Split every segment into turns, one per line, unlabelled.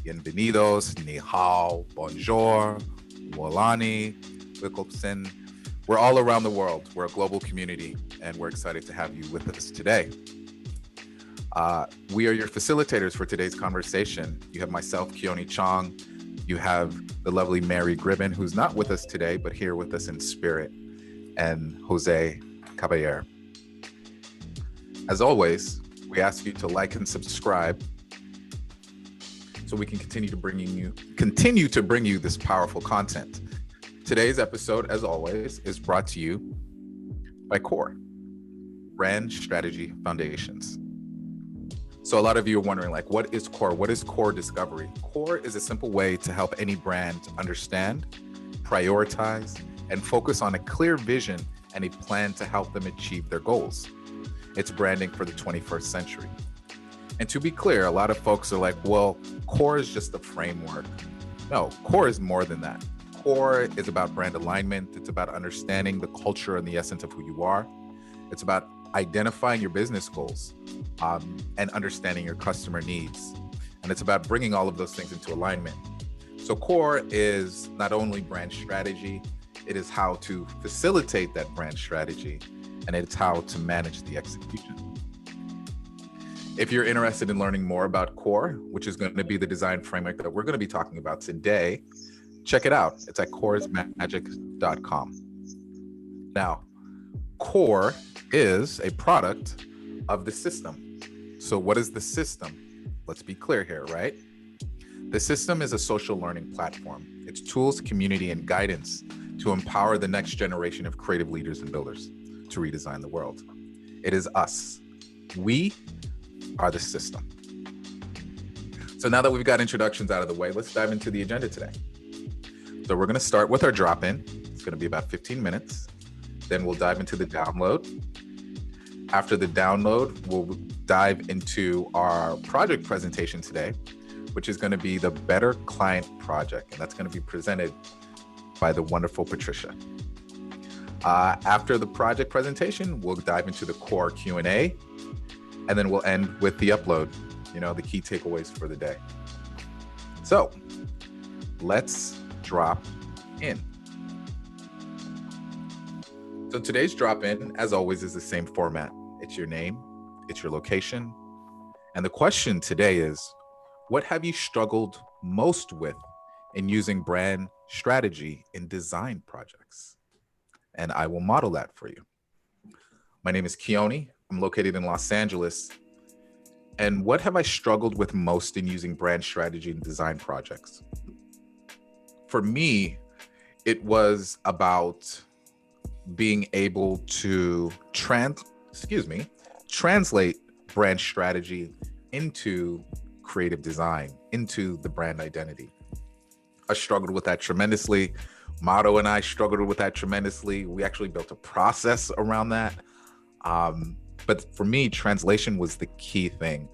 Bienvenidos, ni hao, bonjour, wolani, wikopsin. We're all around the world. We're a global community, and we're excited to have you with us today. We are your facilitators for today's conversation. You have myself, Keone Chong. You have the lovely Mary Gribbin, who's not with us today, but here with us in spirit, and Jose Caballer. As always, we ask you to like and subscribe so we can continue to bring you this powerful content. Today's episode, as always, is brought to you by CORE, Brand Strategy Foundations. So a lot of you are wondering, like, what is CORE? What is CORE Discovery? CORE is a simple way to help any brand understand, prioritize, and focus on a clear vision and a plan to help them achieve their goals. It's branding for the 21st century. And to be clear, a lot of folks are like, well, CORE is just a framework. No, CORE is more than that. CORE is about brand alignment. It's about understanding the culture and the essence of who you are. It's about identifying your business goals and understanding your customer needs. And it's about bringing all of those things into alignment. So CORE is not only brand strategy, it is how to facilitate that brand strategy, and it's how to manage the execution. If you're interested in learning more about CORE, which is going to be the design framework that we're going to be talking about today, check it out. It's at coresmagic.com. Now, CORE is a product of the Systm. So what is the Systm? Let's be clear here, right? The Systm is a social learning platform. It's tools, community, and guidance to empower the next generation of creative leaders and builders to redesign the world. It is us. We are the Systm. So now that we've got introductions out of the way, let's dive into the agenda today. So we're going to start with our drop-in. It's going to be about 15 minutes. Then we'll dive into the download. After the download, we'll dive into our project presentation today, which is going to be the Better Client Project. And that's going to be presented by the wonderful Patricia. After the project presentation, we'll dive into the CORE Q&A, and then we'll end with the upload, the key takeaways for the day. So let's drop in. So today's drop-in, as always, is the same format. It's your name, it's your location. And the question today is, what have you struggled most with in using brand strategy in design projects? And I will model that for you. My name is Keone. I'm located in Los Angeles. And what have I struggled with most in using brand strategy in design projects? For me, it was about being able to translate brand strategy into creative design, into the brand identity. I struggled with that tremendously. Mato and I struggled with that tremendously. We actually built a process around that. But for me, translation was the key thing.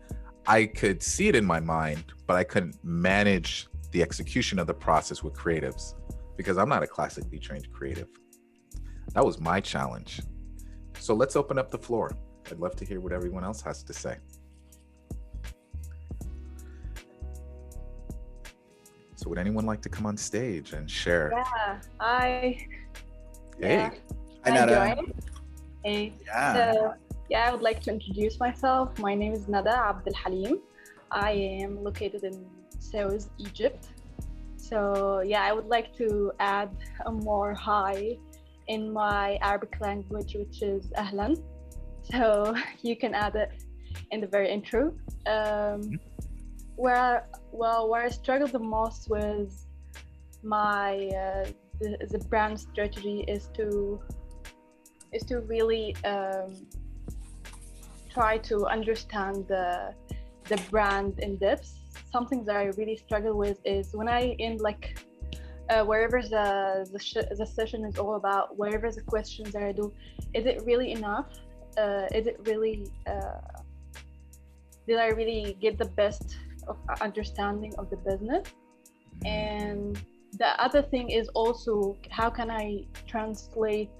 I could see it in my mind, but I couldn't manage the execution of the process with creatives because I'm not a classically trained creative. That was my challenge. So let's open up the floor. I'd love to hear what everyone else has to say. So would anyone like to come on stage and share?
Yeah, Hey.
Hi,
Nada. Hey.
Yeah.
So, I would like to introduce myself. My name is Nada Abdel Halim. I am located in South Egypt. So, I would like to add a more hi in my Arabic language, which is Ahlan. So, you can add it in the very intro. Where I struggle the most with my the brand strategy is to really try to understand the brand in depth. Something that I really struggle with is when I end wherever the session is all about, wherever the questions that I do, is it really enough? Is it really did I really get the best of understanding of the business? And the other thing is also, how can I translate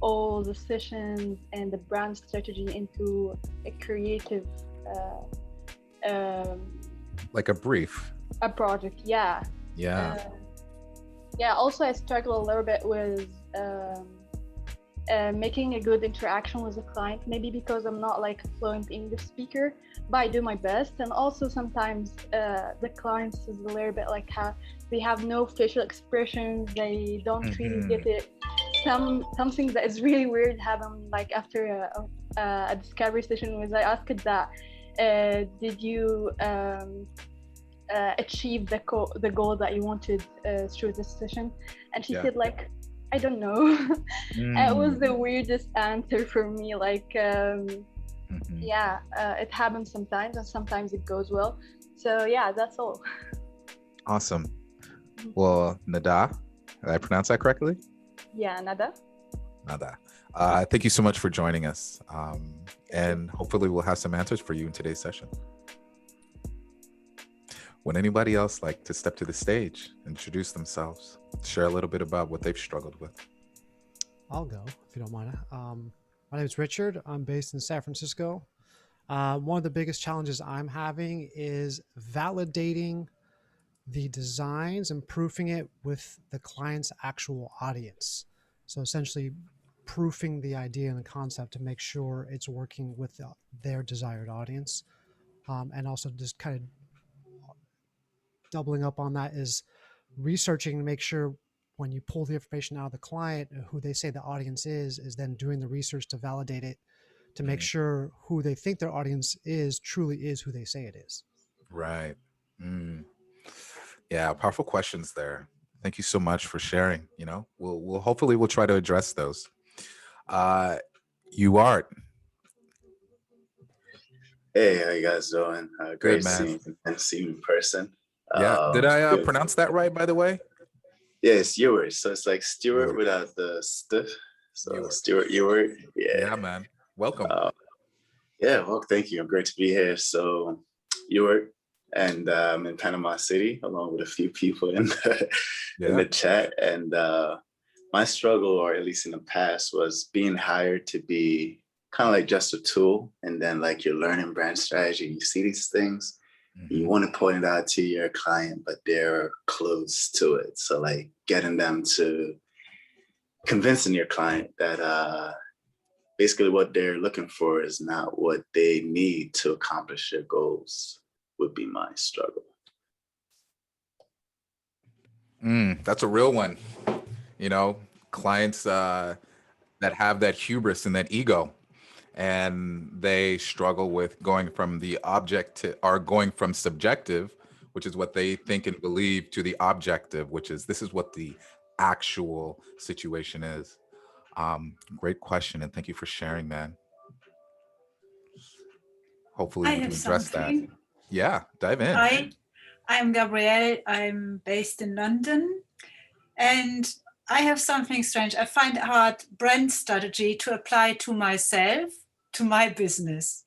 all the sessions and the brand strategy into a creative
like a brief.
a project. Yeah.
Yeah.
Yeah. Also, I struggle a little bit with making a good interaction with the client, maybe because I'm not like a fluent English speaker, but I do my best. And also sometimes the clients is a little bit like how they have no facial expressions, they don't really get it. Something that is really weird happened like after a discovery session was I asked that did you achieve the goal that you wanted through this session, and she said like, I don't know. It was the weirdest answer for me. Like, it happens sometimes, and sometimes it goes well. So yeah, that's all.
Awesome. Well, Nada, did I pronounce that correctly?
Yeah, Nada.
Thank you so much for joining us. And hopefully we'll have some answers for you in today's session. Would anybody else like to step to the stage, introduce themselves, share a little bit about what they've struggled with?
I'll go, if you don't mind. My name is Richard. I'm based in San Francisco. One of the biggest challenges I'm having is validating the designs and proofing it with the client's actual audience. So essentially proofing the idea and the concept to make sure it's working with their desired audience. And also just kind of doubling up on that is researching to make sure when you pull the information out of the client, who they say the audience is then doing the research to validate it, to make sure who they think their audience is truly is who they say it is.
Right. Yeah, powerful questions there. Thank you so much for sharing. You know, we'll hopefully we'll try to address those. You Art.
Hey, how you guys doing? Great
Good, man.
seeing you in person.
Yeah. Did I pronounce that right, by the way?
Yeah, it's Ewart. So it's like Stewart without the stiff. So Stewart Ewart.
Yeah, man. Welcome.
Well, thank you. I'm great to be here. So Ewart, and I'm in Panama City along with a few people in the chat. And my struggle, or at least in the past, was being hired to be kind of like just a tool. And then like you're learning brand strategy, you see these things, you want to point it out to your client, but they're close to it. So like getting them to convincing your client that basically what they're looking for is not what they need to accomplish their goals would be my struggle.
That's a real one. You know, clients that have that hubris and that ego, and they struggle with going from the object to, or going from subjective, which is what they think and believe, to the objective, which is this is what the actual situation is. Great question, and thank you for sharing, man. Hopefully we can address that. Yeah, dive in.
Hi, I'm Gabrielle. I'm based in London, and I have something strange. I find it hard brand strategy to apply to myself, to my business.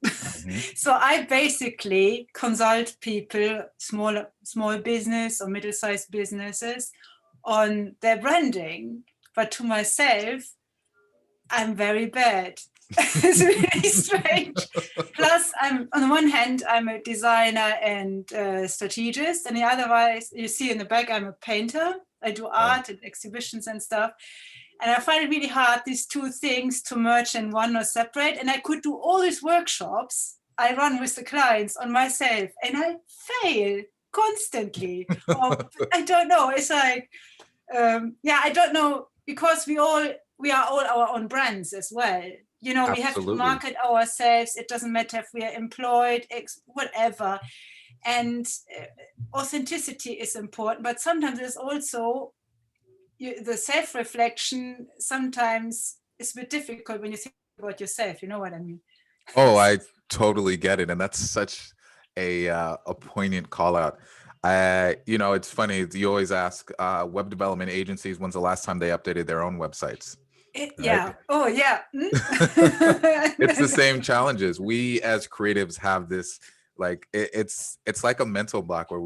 So I basically consult people, small business or middle-sized businesses, on their branding. But to myself, I'm very bad. It's really strange. Plus, I'm on the one hand, I'm a designer and strategist, and the otherwise, you see in the back, I'm a painter. I do art and exhibitions and stuff. And I find it really hard, these two things to merge in one or separate. And I could do all these workshops I run with the clients on myself, and I fail constantly. I don't know. It's like, I don't know, because we are all our own brands as well. You know, we have to market ourselves. It doesn't matter if we are employed, whatever. And authenticity is important, but sometimes there's also the self-reflection. Sometimes it's a bit difficult when you think about yourself. You know what I mean?
Oh, I totally get it, and that's such a poignant call out. You know, it's funny. You always ask web development agencies when's the last time they updated their own websites.
Yeah. Oh, yeah.
It's the same challenges. We as creatives have this, like it's like a mental block where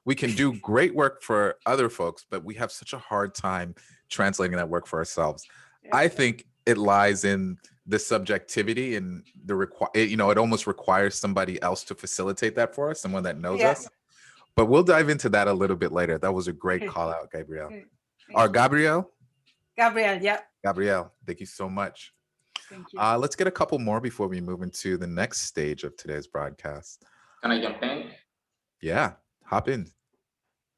we can do great work for other folks, but we have such a hard time translating that work for ourselves. Yeah. I think it lies in the subjectivity and the it almost requires somebody else to facilitate that for us, someone that knows us. But we'll dive into that a little bit later. That was a great call out, Gabrielle. Or Gabrielle?
Gabrielle, yeah.
Gabrielle, thank you so much.
Thank you.
Let's get a couple more before we move into the next stage of today's broadcast.
Can I jump in?
Yeah, hop in.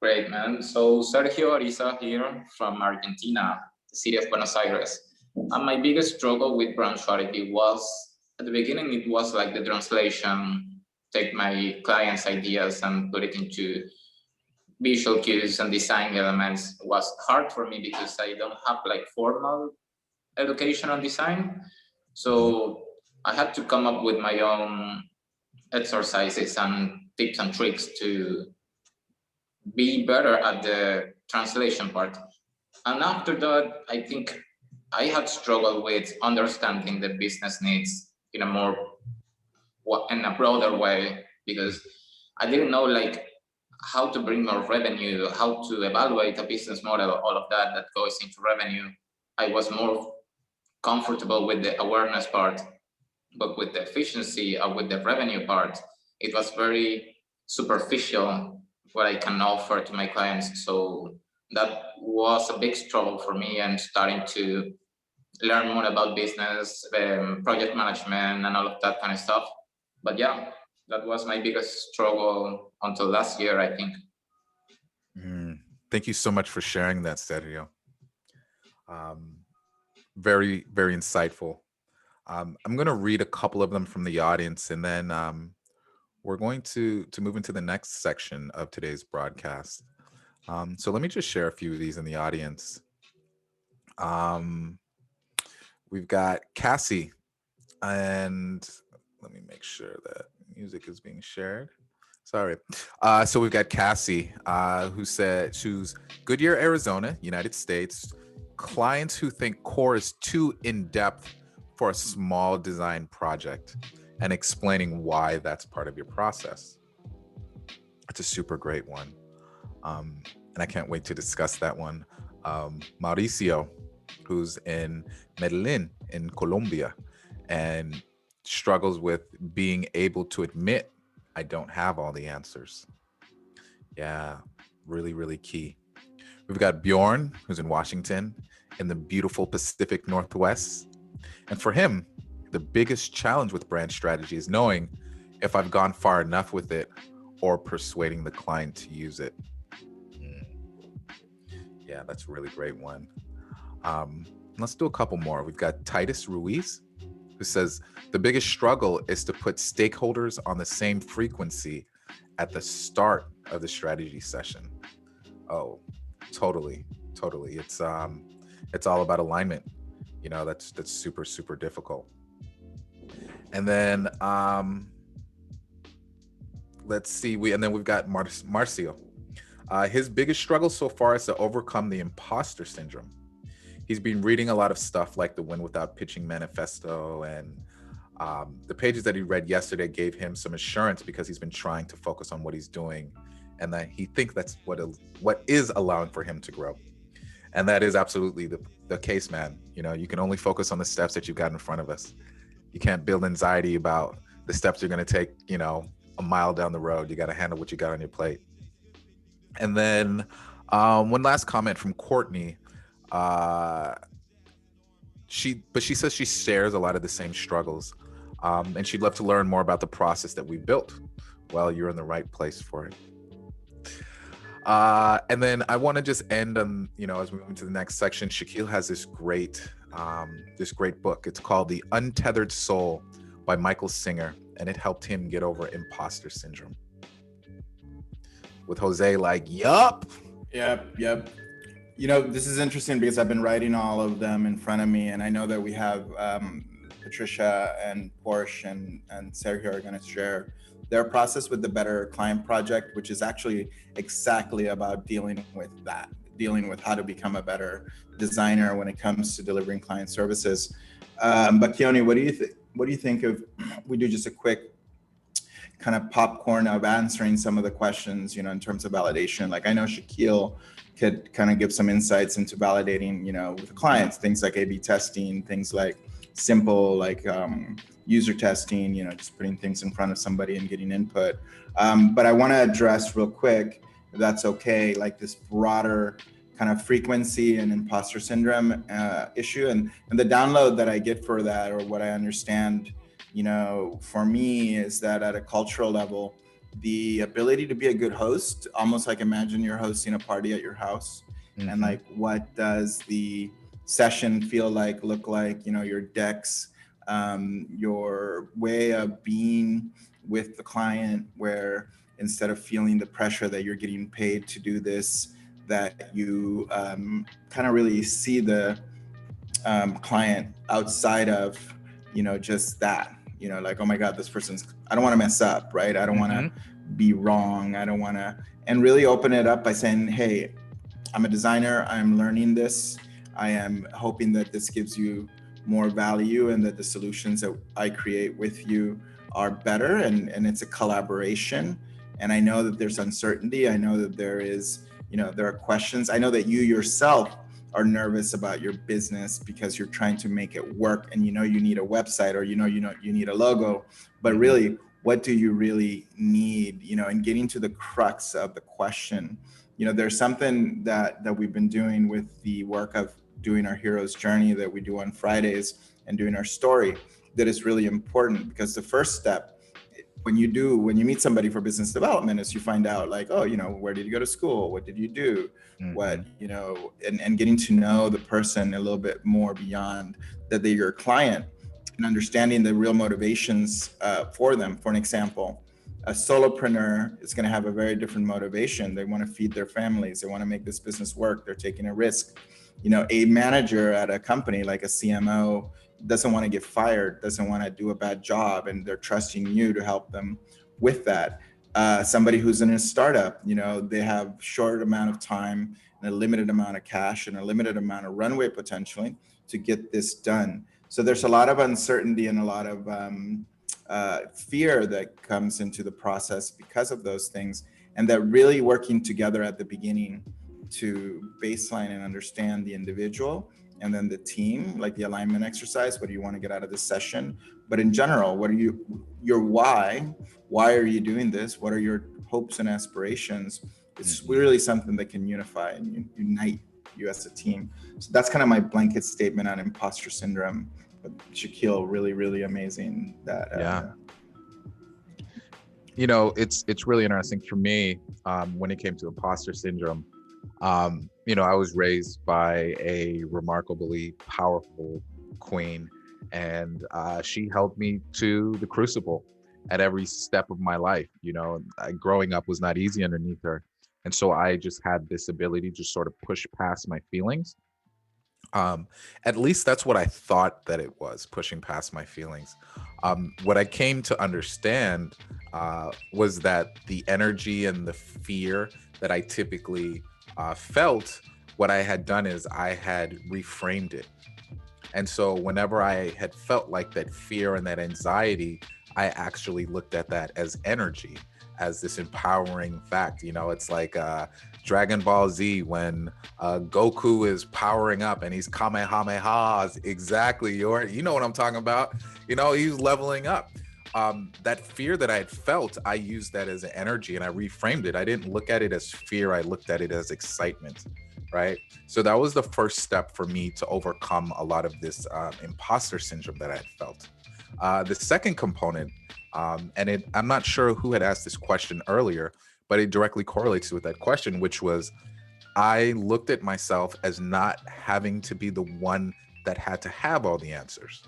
Great, man. So Sergio Ariza here from Argentina, the city of Buenos Aires. And my biggest struggle with brand strategy was, at the beginning, it was like the translation, take my clients' ideas and put it into visual cues and design elements. It was hard for me because I don't have like formal education on design. So I had to come up with my own exercises and tips and tricks to be better at the translation part. And after that, I think I had struggled with understanding the business needs in a broader way, because I didn't know like how to bring more revenue, how to evaluate a business model, all of that goes into revenue. I was more comfortable with the awareness part, but with the efficiency or with the revenue part, it was very superficial what I can offer to my clients. So that was a big struggle for me, and starting to learn more about business, project management, and all of that kind of stuff. But yeah, that was my biggest struggle until last year, I think.
Thank you so much for sharing that, Sergio. Very, very insightful. I'm going to read a couple of them from the audience, and then we're going to move into the next section of today's broadcast. So let me just share a few of these in the audience. We've got Cassie, and let me make sure that music is being shared. Sorry. So we've got Cassie, who said, choose Goodyear, Arizona, United States. Clients who think core is too in-depth for a small design project, and explaining why that's part of your process. It's a super great one. And I can't wait to discuss that one. Mauricio, who's in Medellin in Colombia, and struggles with being able to admit, I don't have all the answers. Yeah, really, really key. We've got Bjorn, who's in Washington, in the beautiful Pacific Northwest. And for him, the biggest challenge with brand strategy is knowing if I've gone far enough with it or persuading the client to use it. Yeah, that's a really great one. Let's do a couple more. We've got Titus Ruiz, who says, the biggest struggle is to put stakeholders on the same frequency at the start of the strategy session. Oh, totally. It's all about alignment. You know, that's super, super difficult. And then let's see, we've got Marcio. His biggest struggle so far is to overcome the imposter syndrome. He's been reading a lot of stuff like the Win Without Pitching Manifesto, and the pages that he read yesterday gave him some assurance, because he's been trying to focus on what he's doing, and that he thinks that's what is allowing for him to grow. And that is absolutely the case, man. You know, you can only focus on the steps that you've got in front of us. You can't build anxiety about the steps you're going to take, you know, a mile down the road. You got to handle what you got on your plate. And then one last comment from Courtney. She says she shares a lot of the same struggles, and she'd love to learn more about the process that we built. Well, you're in the right place for it. And then I want to just end on, you know, as we move into the next section, Shaquille has this great book. It's called The Untethered Soul by Michael Singer, and it helped him get over imposter syndrome. With Jose like, yup.
Yep. You know, this is interesting because I've been writing all of them in front of me, and I know that we have Patricia and Porsche and Sergio are going to share their process with the Better Client Project, which is actually exactly about dealing with how to become a better designer when it comes to delivering client services. But Keone, what do you think of, we do just a quick kind of popcorn of answering some of the questions, you know, in terms of validation. Like I know Shaquille could kind of give some insights into validating, you know, with clients, things like A/B testing, things like simple like user testing, you know, just putting things in front of somebody and getting input. But I want to address real quick, if that's okay, like this broader kind of frequency and imposter syndrome issue. And the download that I get for that, or what I understand, you know, for me is that at a cultural level, the ability to be a good host, almost like imagine you're hosting a party at your house. Mm-hmm. And like, what does the session feel like, look like, you know, your decks, your way of being with the client, where instead of feeling the pressure that you're getting paid to do this, that you kind of really see the client outside of, you know, just that, you know, like, oh my God, this person's, I don't want to mess up, right? I don't want to be wrong. I don't want to, and really open it up by saying, hey, I'm a designer. I'm learning this. I am hoping that this gives you more value and that the solutions that I create with you are better. And it's a collaboration. And I know that there's uncertainty. I know that there is, you know, there are questions. I know that you yourself are nervous about your business because you're trying to make it work, and you know you need a website, or you need a logo, but really, what do you really need? You know, and getting to the crux of the question. You know, there's something that we've been doing with the work of doing our hero's journey that we do on Fridays and doing our story that is really important, because the first step when you meet somebody for business development is you find out like, oh, you know, where did you go to school? What did you do? What, you know, and getting to know the person a little bit more beyond that they're your client, and understanding the real motivations for them. For an example, a solopreneur is going to have a very different motivation. They want to feed their families. They want to make this business work. They're taking a risk. You know, a manager at a company like a CMO doesn't want to get fired, doesn't want to do a bad job, and they're trusting you to help them with that. Somebody who's in a startup, you know, they have short amount of time and a limited amount of cash and a limited amount of runway potentially to get this done. So there's a lot of uncertainty and a lot of fear that comes into the process because of those things, and that really working together at the beginning to baseline and understand the individual, and then the team, like the alignment exercise. What do you want to get out of this session? But in general, what are your why? Why are you doing this? What are your hopes and aspirations? It's really something that can unify and unite you as a team. So that's kind of my blanket statement on imposter syndrome. But Shaquille, really, really amazing. That
you know, it's really interesting for me when it came to imposter syndrome. You know, I was raised by a remarkably powerful queen, and she held me to the crucible at every step of my life. You know, growing up was not easy underneath her. And so I just had this ability to sort of push past my feelings. At least that's what I thought that it was, pushing past my feelings. What I came to understand was that the energy and the fear that I typically felt, what I had done is I had reframed it. And so whenever I had felt like that fear and that anxiety, I actually looked at that as energy, as this empowering fact. You know, it's like Dragon Ball Z when Goku is powering up and he's Kamehamehas. Exactly, you know what I'm talking about. You know, he's leveling up. That fear that I had felt, I used that as an energy and I reframed it. I didn't look at it as fear. I looked at it as excitement, right? So that was the first step for me to overcome a lot of this imposter syndrome that I had felt. The second component, and I'm not sure who had asked this question earlier, but it directly correlates with that question, which was, I looked at myself as not having to be the one that had to have all the answers.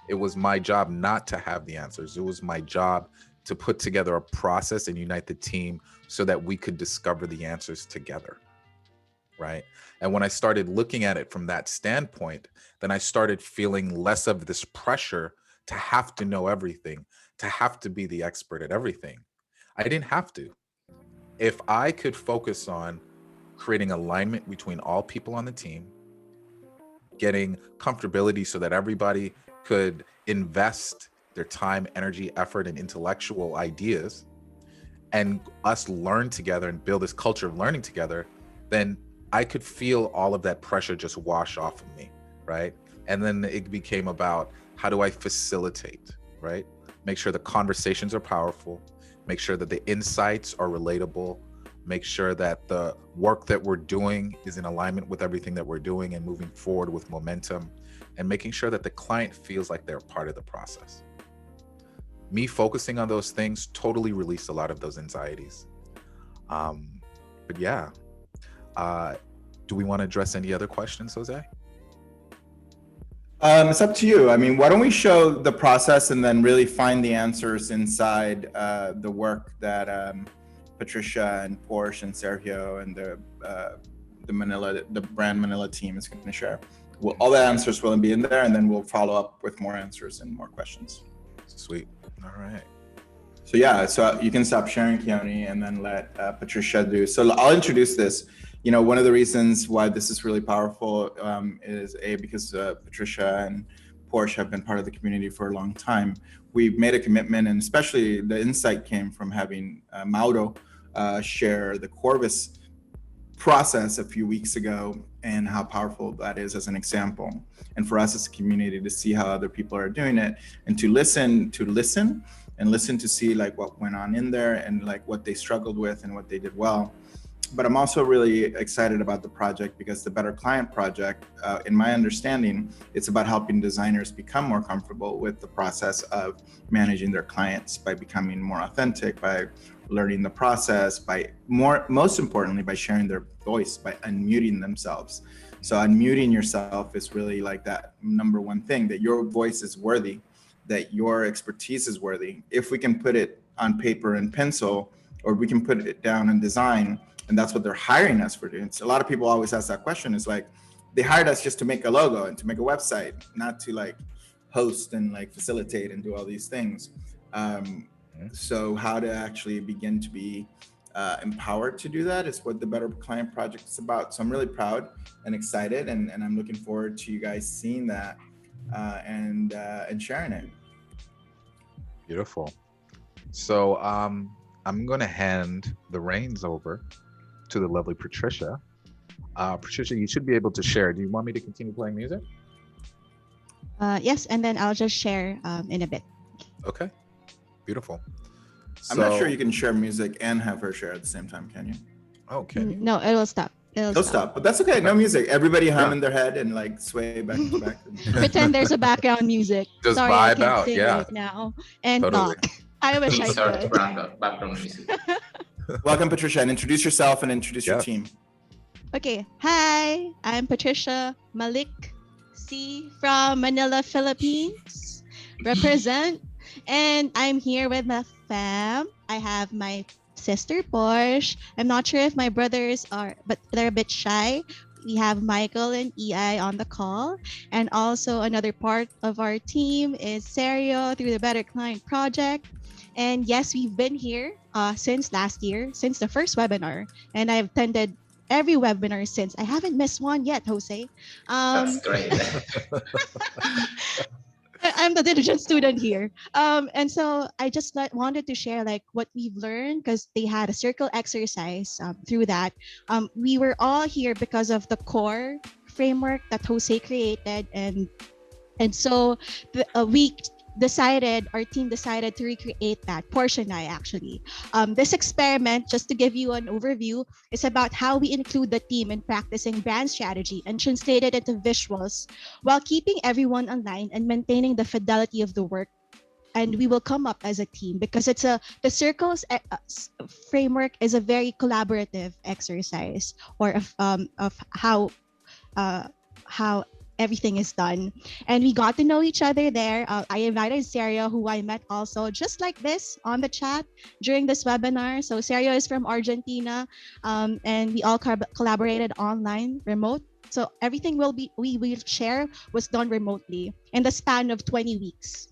It was my job not to have the answers. It was my job to put together a process and unite the team so that we could discover the answers together, right? And when I started looking at it from that standpoint, then I started feeling less of this pressure to have to know everything, to have to be the expert at everything. I didn't have to. If I could focus on creating alignment between all people on the team, getting comfortability so that everybody could invest their time, energy, effort, and intellectual ideas, and us learn together and build this culture of learning together, then I could feel all of that pressure just wash off of me, right? And then it became about, how do I facilitate, right? Make sure the conversations are powerful, make sure that the insights are relatable, make sure that the work that we're doing is in alignment with everything that we're doing and moving forward with momentum, and making sure that the client feels like they're part of the process. Me focusing on those things totally released a lot of those anxieties. But yeah, do we want to address any other questions, Jose?
It's up to you. I mean, why don't we show the process and then really find the answers inside the work that Patricia and Porsche and Sergio and the brand Manila team is going to share. Well, all the answers will be in there, and then we'll follow up with more answers and more questions.
Sweet. All right.
So yeah, so you can stop sharing, Keone, and then let Patricia do. So I'll introduce this. You know, one of the reasons why this is really powerful is because Patricia and Porsche have been part of the community for a long time. We've made a commitment, and especially the insight came from having Mauro share the Corvus process a few weeks ago, and how powerful that is as an example. And for us as a community to see how other people are doing it, and to listen to see like what went on in there, and like what they struggled with and what they did well. But I'm also really excited about the project because the Better Client Project, in my understanding, it's about helping designers become more comfortable with the process of managing their clients by becoming more authentic, by learning the process, most importantly, by sharing their voice, by unmuting themselves. So unmuting yourself is really like that number one thing, that your voice is worthy, that your expertise is worthy. If we can put it on paper and pencil, or we can put it down in design, and that's what they're hiring us for doing. So a lot of people always ask that question, is like, they hired us just to make a logo and to make a website, not to like host and like facilitate and do all these things. So how to actually begin to be empowered to do that is what the Better Client Project is about. So I'm really proud and excited, and I'm looking forward to you guys seeing that and sharing it.
Beautiful. So I'm going to hand the reins over to the lovely Patricia. Patricia, you should be able to share. Do you want me to continue playing music?
Yes, and then I'll just share in a bit.
Okay, beautiful.
I'm not sure you can share music and have her share at the same time, can you?
Oh, can you?
No, it'll stop.
It'll stop, but that's okay. No music. Everybody hum in their head and like sway back to back.
Pretend there's a background music.
Just
Sorry,
vibe
I can't
out,
sing
yeah.
right now. And
Totally.
talk. I wish I could.
Background music.
Welcome, Patricia, and introduce yourself and introduce your team.
Okay. Hi, I'm Patricia Malik C from Manila, Philippines. Represent. And I'm here with my fam. I have my sister Porsche. I'm not sure if my brothers are, but they're a bit shy. We have Michael and EI on the call. And also another part of our team is Sergio through the Better Client Project. And yes, we've been here since last year, since the first webinar. And I've attended every webinar since. I haven't missed one yet, Jose.
That's great.
I'm the diligent student here. And so I just wanted to share like what we've learned, because they had a circle exercise through that. We were all here because of the core framework that Jose created. And so our team decided to recreate that. Porsche and I actually. This experiment, just to give you an overview, is about how we include the team in practicing brand strategy and translate it into visuals while keeping everyone online and maintaining the fidelity of the work. And we will come up as a team, because the circles framework is a very collaborative exercise, or of how everything is done. And we got to know each other there. I invited Sergio, who I met also just like this on the chat during this webinar. So Sergio is from Argentina, and we all collaborated online, remote. So everything we will share was done remotely in the span of 20 weeks.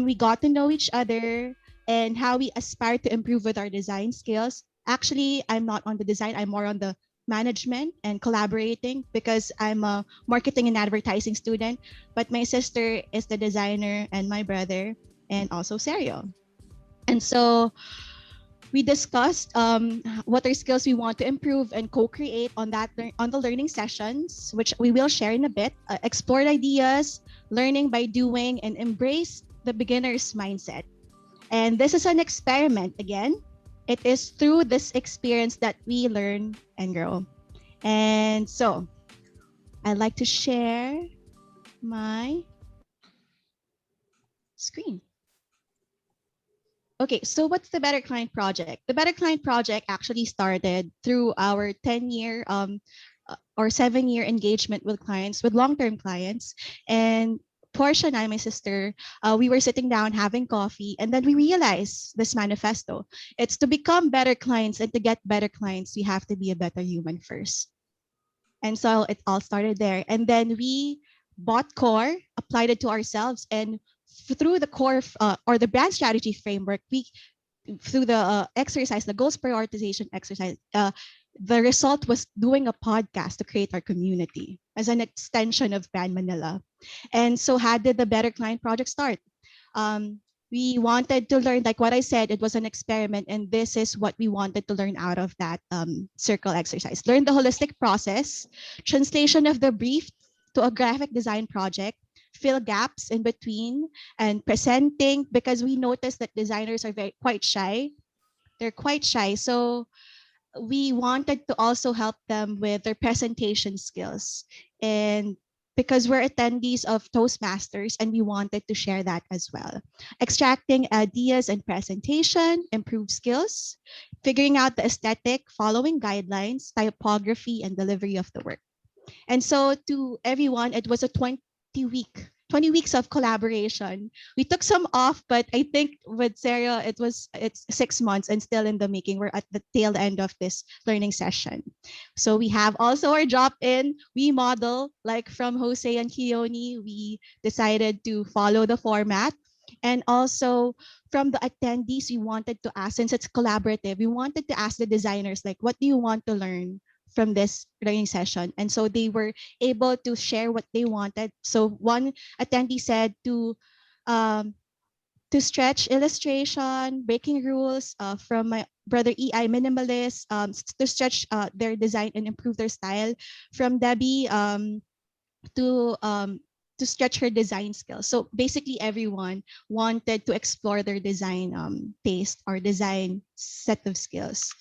We got to know each other and how we aspire to improve with our design skills. Actually, I'm not on the design, I'm more on the management and collaborating, because I'm a marketing and advertising student, but my sister is the designer, and my brother, and also Sergio. And so We discussed what are skills we want to improve and co-create on the learning sessions, which we will share in a bit. Explored ideas, learning by doing, and embrace the beginner's mindset. And this is an experiment again. It is through this experience that we learn and grow. And so I'd like to share my screen. Okay, so what's the Better Client Project? The Better Client Project actually started through our 10-year or 7-year engagement with clients, with long-term clients. And Portia and I, my sister, we were sitting down having coffee, and then we realized this manifesto. It's to become better clients, and to get better clients, we have to be a better human first. And so it all started there. And then we bought core, applied it to ourselves, and through the core or the brand strategy framework, through the exercise, the goals prioritization exercise, the result was doing a podcast to create our community as an extension of Brand Manila. And so how did the Better Client Project start? We wanted to learn, like what I said, it was an experiment, and this is what we wanted to learn out of that circle exercise. Learn the holistic process, translation of the brief to a graphic design project, fill gaps in between, and presenting, because we noticed that designers are quite shy. They're quite shy. So we wanted to also help them with their presentation skills. And because we're attendees of Toastmasters, and we wanted to share that as well. Extracting ideas and presentation, improve skills, figuring out the aesthetic, following guidelines, typography, and delivery of the work. And so to everyone, it was a 20 weeks of collaboration. We took some off, but I think with Sarah, it's 6 months and still in the making. We're at the tail end of this learning session. So we have also our drop-in. We model, like from Jose and Keone, we decided to follow the format. And also from the attendees, we wanted to ask, since it's collaborative, we wanted to ask the designers, like, what do you want to learn from this learning session? And so they were able to share what they wanted. So one attendee said to stretch illustration, breaking rules, from my brother EI Minimalist, to stretch their design and improve their style. From Debbie, to stretch her design skills. So basically everyone wanted to explore their design taste or design set of skills.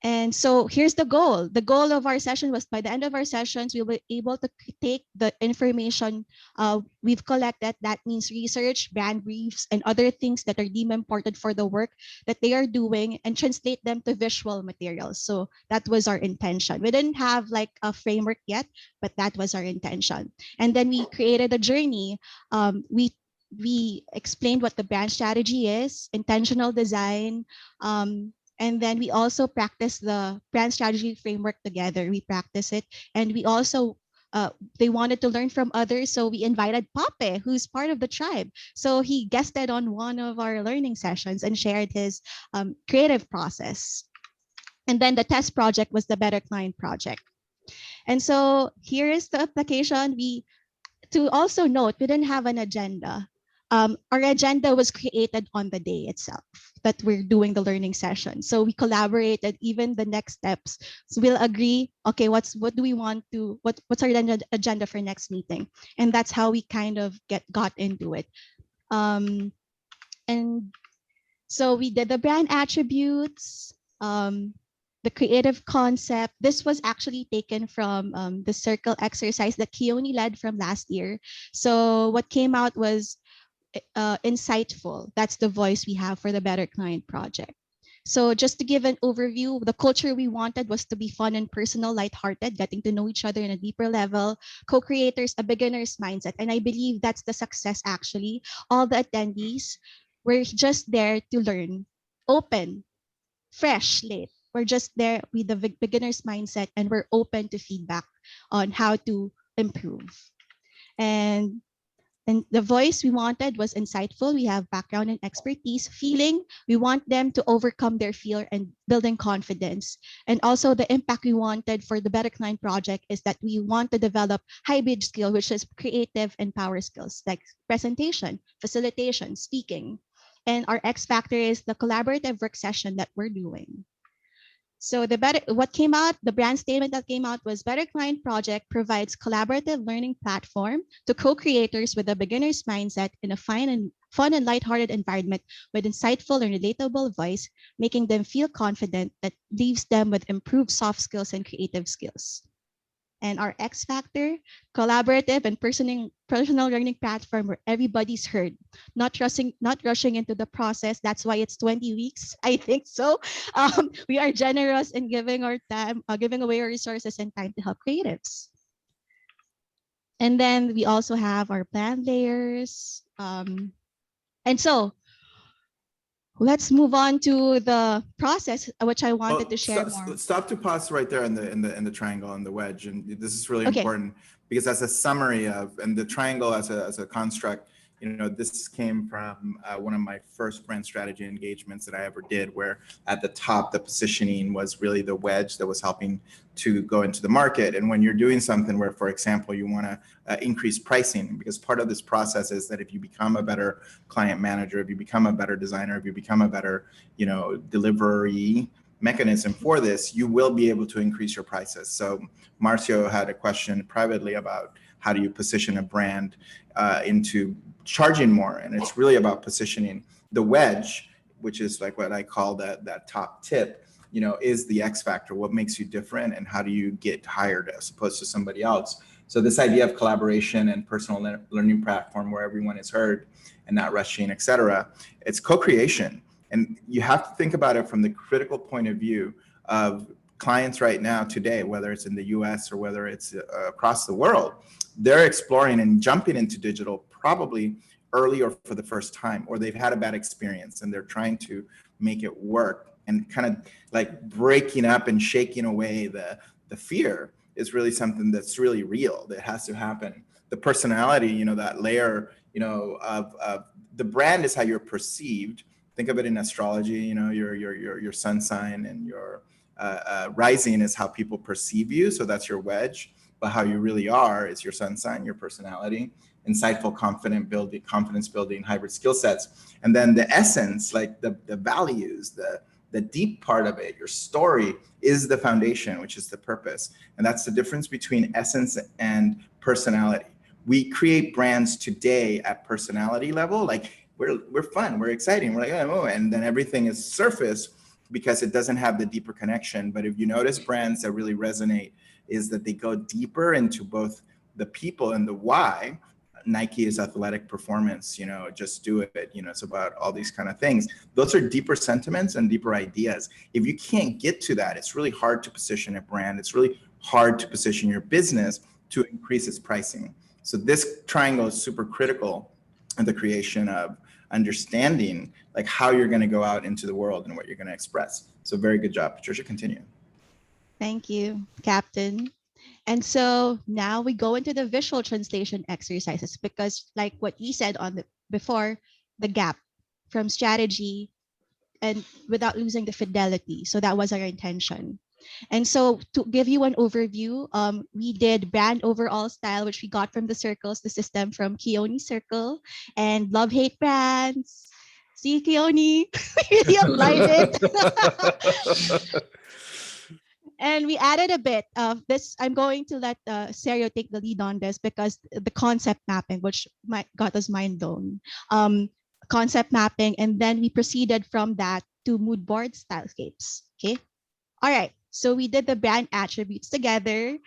And so here's the goal. The goal of our session was, by the end of our sessions, we will be able to take the information we've collected. That means research, brand briefs, and other things that are deemed important for the work that they are doing, and translate them to visual materials. So that was our intention. We didn't have like a framework yet, but that was our intention. And then we created a journey. We explained what the brand strategy is, intentional design, and then we also practice the brand strategy framework together. We practice it. And we also, they wanted to learn from others. So we invited Pape, who's part of the tribe. So he guested on one of our learning sessions and shared his creative process. And then the test project was the Better Client Project. And so here is the application. To also note, we didn't have an agenda. Our agenda was created on the day itself that we're doing the learning session. So we collaborated, even the next steps. So we'll agree, okay, what do we want to, what's our agenda for next meeting? And that's how we kind of got into it. And so we did the brand attributes, the creative concept. This was actually taken from the circle exercise that Keone led from last year. So what came out was insightful. That's the voice we have for the Better Client Project. So just to give an overview, the culture we wanted was to be fun and personal, lighthearted, getting to know each other in a deeper level, co-creators, a beginner's mindset. And I believe that's the success actually. All the attendees were just there to learn, open, fresh slate. We're just there with the beginner's mindset, and we're open to feedback on how to improve. And the voice we wanted was insightful. We have background and expertise. Feeling, we want them to overcome their fear and building confidence. And also the impact we wanted for the Better Client Project is that we want to develop hybrid skill, which is creative and power skills like presentation, facilitation, speaking. And our X factor is the collaborative work session that we're doing. So the brand statement that came out was Better Client Project provides collaborative learning platform to co-creators with a beginner's mindset in a fun and lighthearted environment with insightful and relatable voice, making them feel confident that leaves them with improved soft skills and creative skills. And our X factor, collaborative and personal learning platform where everybody's heard, not rushing into the process. That's why it's 20 weeks. I think so. We are generous in giving our time, giving away our resources and time to help creatives. And then we also have our plan layers. And so let's move on to the process, which I wanted to share more.
Stop to pause right there in the triangle and the wedge, and this is really important because as a summary of, and the triangle as a construct, this came from one of my first brand strategy engagements that I ever did, where at the top, the positioning was really the wedge that was helping to go into the market. And when you're doing something where, for example, you want to increase pricing, because part of this process is that if you become a better client manager, if you become a better designer, if you become a better, delivery mechanism for this, you will be able to increase your prices. So Marcio had a question privately about how do you position a brand into charging more, and it's really about positioning. The wedge, which is like what I call that top tip, is the X factor. What makes you different, and how do you get hired as opposed to somebody else? So this idea of collaboration and personal learning platform where everyone is heard and not rushing, etc. It's co-creation, and you have to think about it from the critical point of view of clients right now today, whether it's in the US or whether it's across the world. They're exploring and jumping into digital probably early or for the first time, or they've had a bad experience and they're trying to make it work, and kind of like breaking up and shaking away the fear is really something that's really real, that has to happen. The personality, that layer, of the brand is how you're perceived. Think of it in astrology, your sun sign and your rising is how people perceive you. So that's your wedge. But how you really are is your sun sign, your personality, insightful, confidence building, hybrid skill sets. And then the essence, like the values, the deep part of it, your story, is the foundation, which is the purpose. And that's the difference between essence and personality. We create brands today at personality level, like we're fun, we're exciting, we're like, oh, and then everything is surface because it doesn't have the deeper connection. But if you notice brands that really resonate, is that they go deeper into both the people and the why. Nike is athletic performance, just do it, it's about all these kind of things. Those are deeper sentiments and deeper ideas. If you can't get to that, it's really hard to position a brand. It's really hard to position your business to increase its pricing. So this triangle is super critical in the creation of understanding like how you're going to go out into the world and what you're going to express. So very good job, Patricia, continue.
Thank you, Captain. And so now we go into the visual translation exercises, because like what you said before, the gap from strategy and without losing the fidelity. So that was our intention. And so to give you an overview, we did brand overall style, which we got from the circles, the system from Keone Circle, and love hate brands. See, Keone, we really applied it. And we added a bit of this. I'm going to let Sergio take the lead on this because the concept mapping, which got us mind blown. Concept mapping, and then we proceeded from that to mood board stylescapes. Okay. All right. So we did the brand attributes together.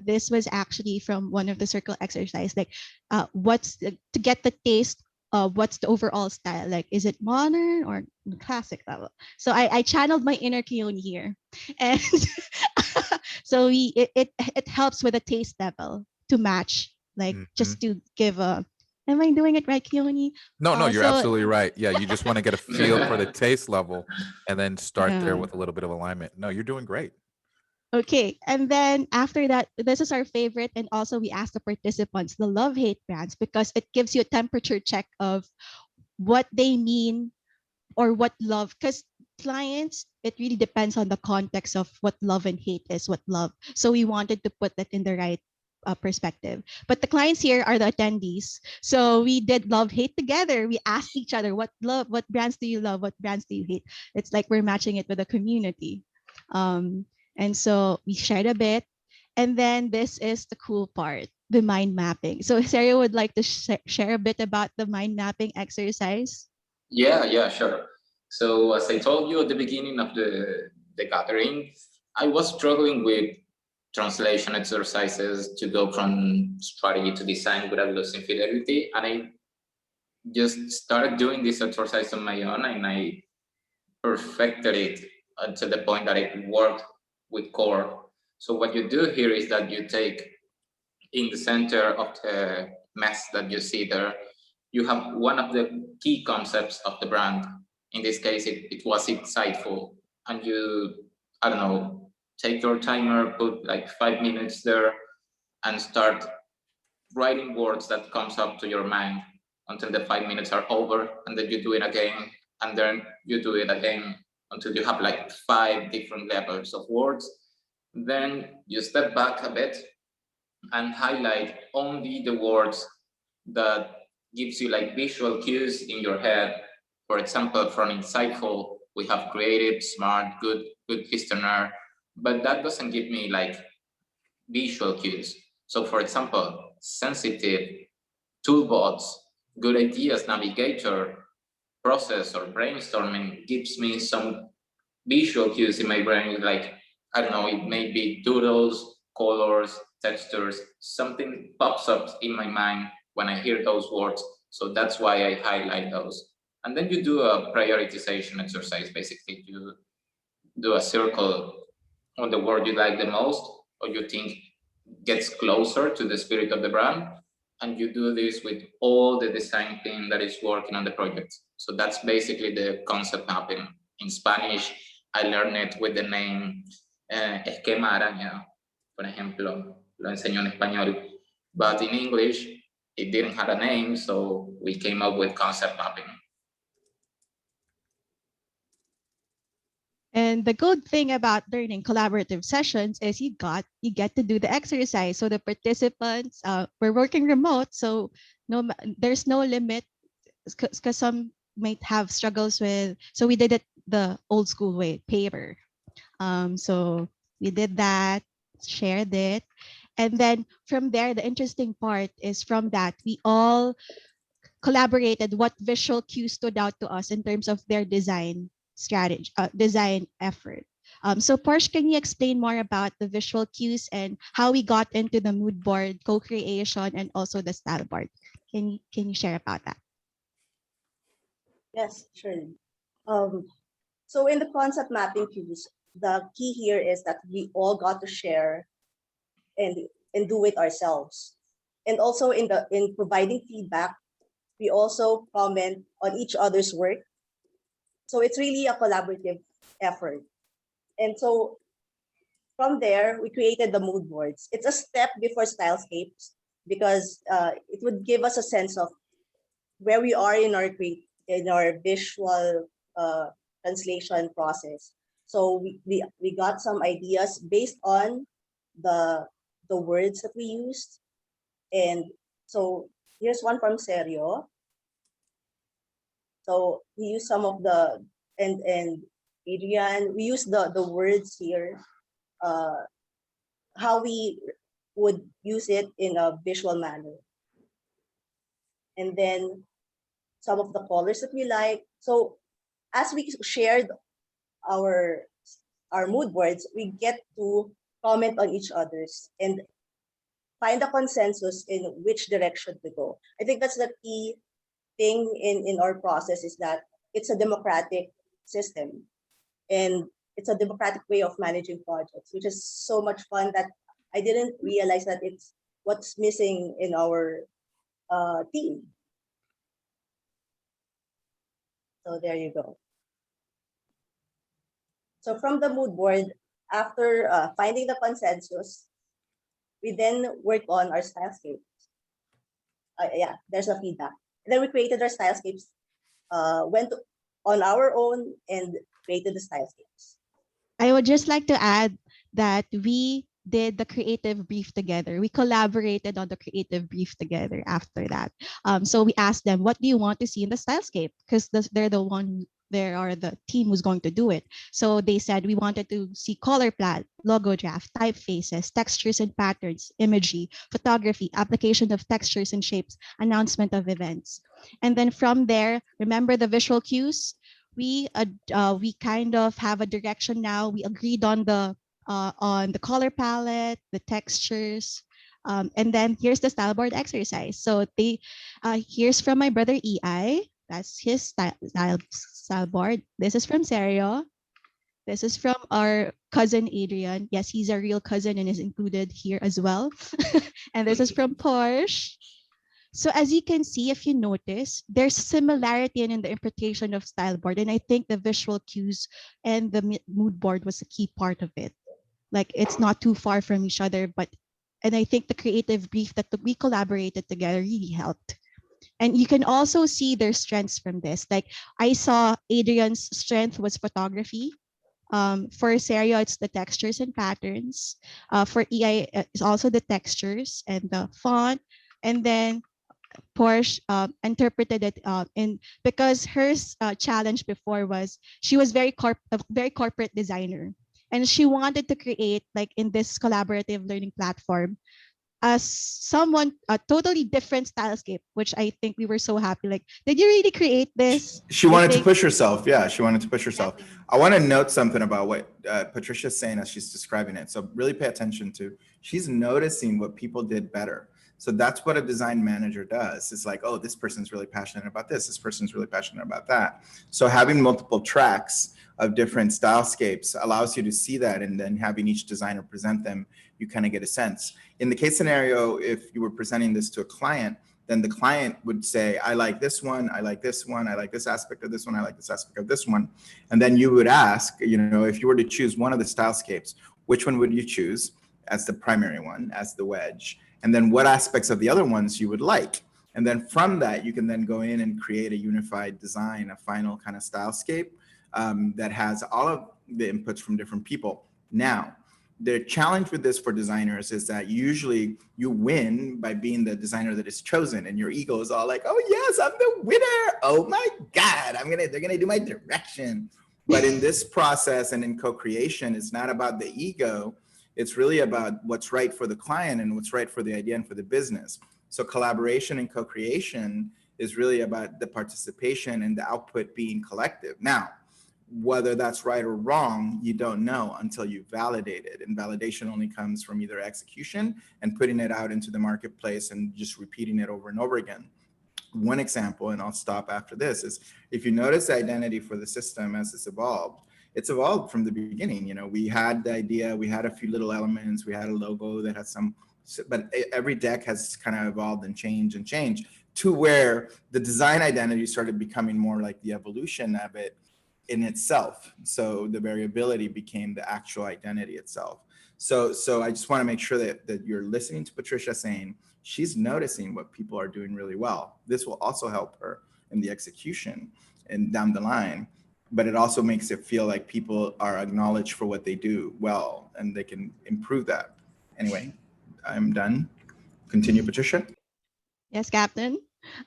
This was actually from one of the circle exercise, like to get the taste of what's the overall style, like is it modern or classic level? So I channeled my inner Keone here, and so it helps with the taste level to match, like just to give a. Am I doing it right, Keone?
No, you're absolutely right. Yeah, you just want to get a feel for the taste level and then start there with a little bit of alignment. No, you're doing great.
Okay, and then after that, this is our favorite, and also we asked the participants the love-hate brands, because it gives you a temperature check of what they mean or what love, because clients, it really depends on the context of what love and hate is, what love. So we wanted to put that in the right perspective. But the clients here are the attendees. So we did love hate together. We asked each other, what brands do you love? What brands do you hate? It's like we're matching it with the community. And so we shared a bit. And then this is the cool part, the mind mapping. So Sarah would like to share a bit about the mind mapping exercise.
Yeah, sure. So as I told you at the beginning of the gathering, I was struggling with translation exercises to go from strategy to design without losing fidelity. And I just started doing this exercise on my own, and I perfected it to the point that it worked with core. So what you do here is that you take in the center of the mess that you see there, you have one of the key concepts of the brand. In this case, it was insightful. And you, I don't know, take your timer, put like 5 minutes there, and start writing words that comes up to your mind until the 5 minutes are over, and then you do it again, and then you do it again until you have like 5 different levels of words. Then you step back a bit and highlight only the words that gives you like visual cues in your head. For example, from insightful, we have creative, smart, good listener, but that doesn't give me like visual cues. So for example, sensitive, toolbox, good ideas, navigator, process, or brainstorming gives me some visual cues in my brain, like, I don't know, it may be doodles, colors, textures, something pops up in my mind when I hear those words. So that's why I highlight those. And then you do a prioritization exercise. Basically, you do a circle on the word you like the most, or you think gets closer to the spirit of the brand. And you do this with all the design team that is working on the project. So that's basically the concept mapping. In Spanish, I learned it with the name esquema araña, por ejemplo, lo enseñó en español. But in English, it didn't have a name, so we came up with concept mapping.
And the good thing about learning collaborative sessions is you get to do the exercise. So the participants, we're working remote, so there's no limit, because some might have struggles with. So we did it the old school way, paper. So we did that, shared it, and then from there, the interesting part is from that we all collaborated what visual cues stood out to us in terms of their design strategy, design effort. So Porsche, can you explain more about the visual cues and how we got into the mood board co-creation and also the style board? Can you share about that?
Yes, sure. So in the concept mapping cues, the key here is that we all got to share and do it ourselves. And also in providing feedback, we also comment on each other's work. So it's really a collaborative effort. And so from there, we created the mood boards. It's a step before stylescapes because it would give us a sense of where we are in our visual translation process. So we got some ideas based on the words that we used. And so here's one from Serio. So we use some of the, and Adrian, we use the words here, how we would use it in a visual manner. And then some of the colors that we like. So as we shared our mood boards, we get to comment on each other's and find a consensus in which direction to go. I think that's the key thing in our process, is that it's a democratic system and it's a democratic way of managing projects, which is so much fun that I didn't realize that it's what's missing in our team. So there you go. So from the mood board, after finding the consensus, we then work on our stylescapes. Yeah, there's a feedback. And then we created our stylescapes, went on our own and created the stylescapes.
I would just like to add that we did the creative brief together. We collaborated on the creative brief together after that. So we asked them, what do you want to see in the stylescape? Because they're the one, they are the team who's going to do it. So they said we wanted to see color plan, logo draft, typefaces, textures and patterns, imagery, photography, application of textures and shapes, announcement of events. And then from there, remember the visual cues? We kind of have a direction now. We agreed on the color palette, the textures, and then here's the style board exercise. So here's from my brother EI. That's his style board. This is from Serio. This is from our cousin Adrian. Yes, he's a real cousin and is included here as well. And this is from Porsche. So as you can see, if you notice, there's similarity in the interpretation of style board. And I think the visual cues and the mood board was a key part of it. Like it's not too far from each other, and I think the creative brief that we collaborated together really helped. And you can also see their strengths from this. Like I saw Adrian's strength was photography. For Serio, it's the textures and patterns. For EI, it's also the textures and the font. And then Porsche interpreted it because her challenge before was she was a very corporate designer, and she wanted to create, like in this collaborative learning platform, someone a totally different stylescape, which I think we were so happy. Like, did you really create this?
She wanted to push herself. Yeah, she wanted to push herself. I want to note something about what Patricia's saying as she's describing it. So really pay attention to, she's noticing what people did better. So that's what a design manager does. It's like, oh, this person's really passionate about this. This person's really passionate about that. So having multiple tracks of different stylescapes allows you to see that, and then having each designer present them, you kind of get a sense. In the case scenario, if you were presenting this to a client, then the client would say, I like this one, I like this one, I like this aspect of this one, I like this aspect of this one. And then you would ask, if you were to choose one of the stylescapes, which one would you choose as the primary one, as the wedge? And then what aspects of the other ones you would like. And then from that, you can then go in and create a unified design, a final kind of stylescape that has all of the inputs from different people. Now, the challenge with this for designers is that usually you win by being the designer that is chosen, and your ego is all like, oh yes, I'm the winner. Oh my God, they're gonna do my direction. But in this process and in co-creation, it's not about the ego. It's really about what's right for the client and what's right for the idea and for the business. So collaboration and co-creation is really about the participation and the output being collective. Now, whether that's right or wrong, you don't know until you validate it. And validation only comes from either execution and putting it out into the marketplace and just repeating it over and over again. One example, and I'll stop after this, is if you notice the identity for the system as it's evolved from the beginning. We had the idea, we had a few little elements, we had a logo that had some, but every deck has kind of evolved and changed to where the design identity started becoming more like the evolution of it in itself. So the variability became the actual identity itself. So I just want to make sure that you're listening to Patricia saying she's noticing what people are doing really well. This will also help her in the execution and down the line, but it also makes it feel like people are acknowledged for what they do well, and they can improve that. Anyway, I'm done. Continue, Patricia.
Yes, Captain.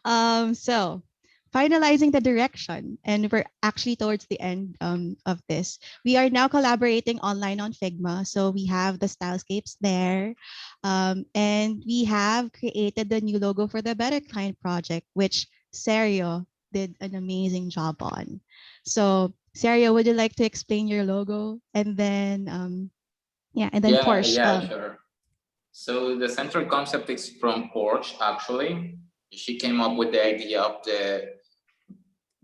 So finalizing the direction, and we're actually towards the end of this. We are now collaborating online on Figma. So we have the stylescapes there, and we have created the new logo for the Better Client project, which Serio did an amazing job on. So Serio, would you like to explain your logo? And then, Porsche.
Yeah, sure. So the central concept is from Porsche, actually. She came up with the idea of the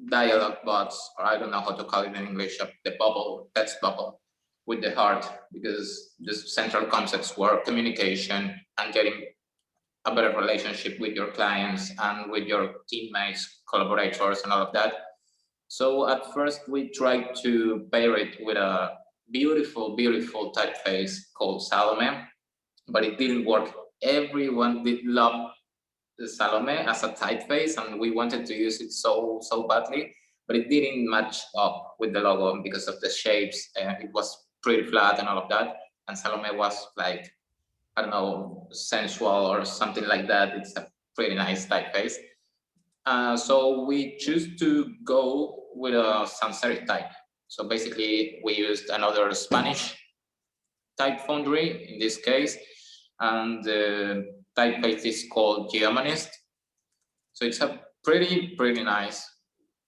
dialogue box, or I don't know how to call it in English, of the bubble, text bubble with the heart, because the central concepts were communication and getting a better relationship with your clients and with your teammates, collaborators, and all of that. So at first we tried to pair it with a beautiful, beautiful typeface called Salome, but it didn't work. Everyone did love the Salome as a typeface, and we wanted to use it so badly, but it didn't match up with the logo because of the shapes. It was pretty flat and all of that. and Salome was like, I don't know, sensual or something like that. It's a pretty nice typeface. So we choose to go with a sans serif type. So basically, we used another Spanish type foundry in this case, and the typeface is called Geomanist. So it's a pretty nice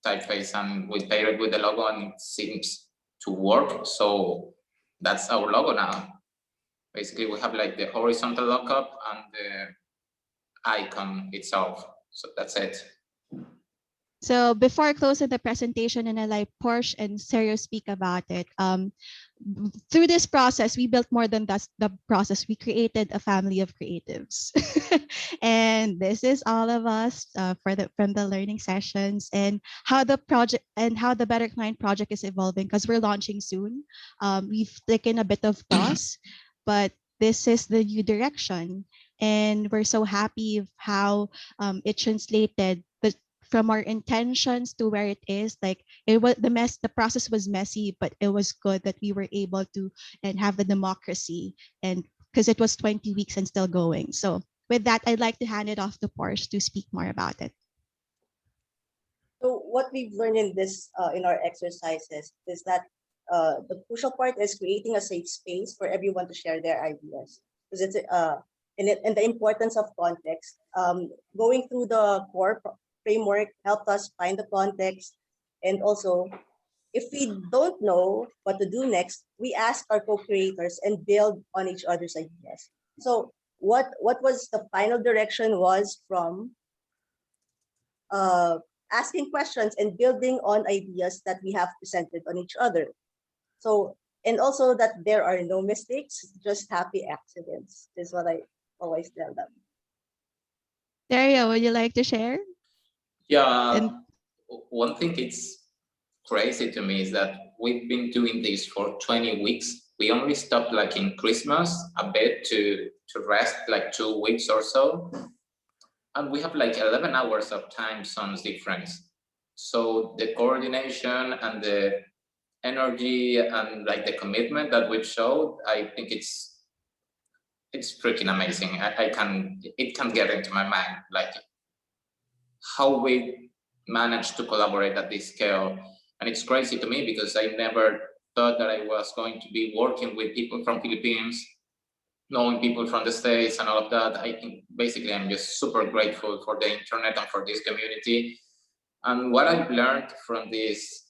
typeface, and we paired it with the logo, and it seems to work. So that's our logo now. Basically, we have like the horizontal lockup and the icon itself. So that's it.
So before closing the presentation, and I like Porsche and Sergio speak about it, through this process, we built more than that's the process. We created a family of creatives. And this is all of us from the learning sessions, and how the project and how the Better Client project is evolving, because we're launching soon. We've taken a bit of pause, but this is the new direction. And we're so happy of how it translated from our intentions to where it is. Like, it was the process was messy, but it was good that we were able to and have the democracy, and because it was 20 weeks and still going. So with that, I'd like to hand it off to Porsche to speak more about it.
So what we've learned in this in our exercises is that the crucial part is creating a safe space for everyone to share their ideas, because it's and the importance of context. Going through the core framework helped us find the context, and also, if we don't know what to do next, we ask our co-creators and build on each other's ideas. So what was the final direction was from asking questions and building on ideas that we have presented on each other. So, and also that there are no mistakes, just happy accidents is what I always tell them.
Dario, would you like to share?
Yeah, one thing it's crazy to me is that we've been doing this for 20 weeks. We only stopped like in Christmas a bit to rest like 2 weeks or so. And we have like 11 hours of time zones difference. So the coordination and the energy and like the commitment that we've showed, I think it's freaking amazing. It can't get into my mind, like how we managed to collaborate at this scale. And it's crazy to me because I never thought that I was going to be working with people from Philippines, knowing people from the States and all of that. I think basically I'm just super grateful for the internet and for this community. And what I've learned from this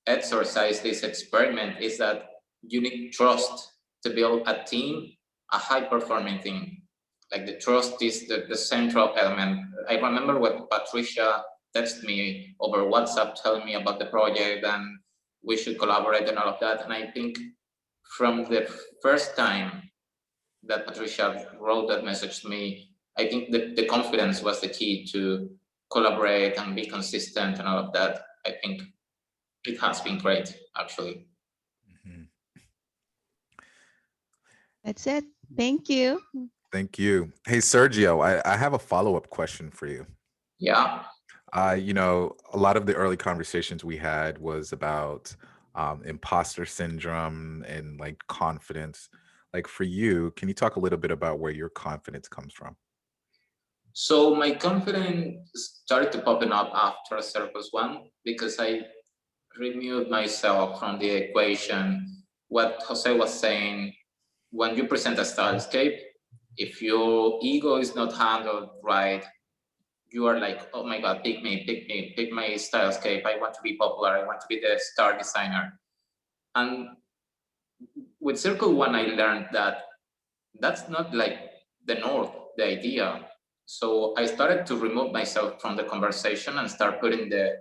exercise, this experiment, is that you need trust to build a team, a high-performing team. Like the trust is the central element. I remember when Patricia texted me over WhatsApp telling me about the project and we should collaborate and all of that. And I think from the first time that Patricia wrote that message to me, I think the confidence was the key to collaborate and be consistent and all of that. I think it has been great, actually.
Mm-hmm.
That's it. Thank you.
Thank you. Hey, Sergio, I have a follow-up question for you.
Yeah.
You know, a lot of the early conversations we had was about imposter syndrome and like confidence. Like for you, can you talk a little bit about where your confidence comes from?
So my confidence started to popping up after Circus One because I removed myself from the equation. What Jose was saying, when you present a stylescape, if your ego is not handled right, you are like, oh my God, pick me, pick my stylescape. I want to be popular. I want to be the star designer. And with Circle One, I learned that that's not like the north, the idea. So I started to remove myself from the conversation and start putting the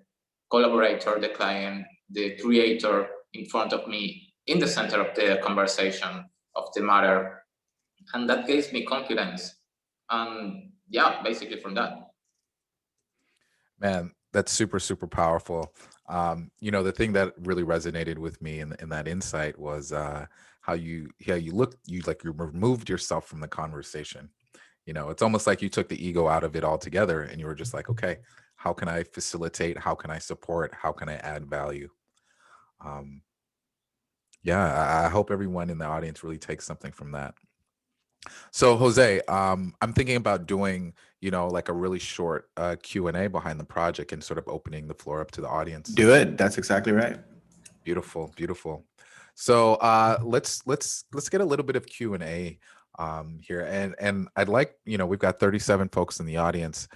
collaborator, the client, the creator in front of me, in the center of the conversation, of the matter. And that gives me confidence. And yeah, basically from that.
Man, that's super, super powerful. You know, the thing that really resonated with me in that insight was how you removed yourself from the conversation. You know, it's almost like you took the ego out of it altogether and you were just like, okay, how can I facilitate? How can I support? How can I add value? Yeah, I hope everyone in the audience really takes something from that. So Jose, I'm thinking about doing, like a really short Q&A behind the project and sort of opening the floor up to the audience.
Do it. That's exactly right.
Beautiful, beautiful. So let's get a little bit of Q&A here, and I'd like, we've got 37 folks in the audience.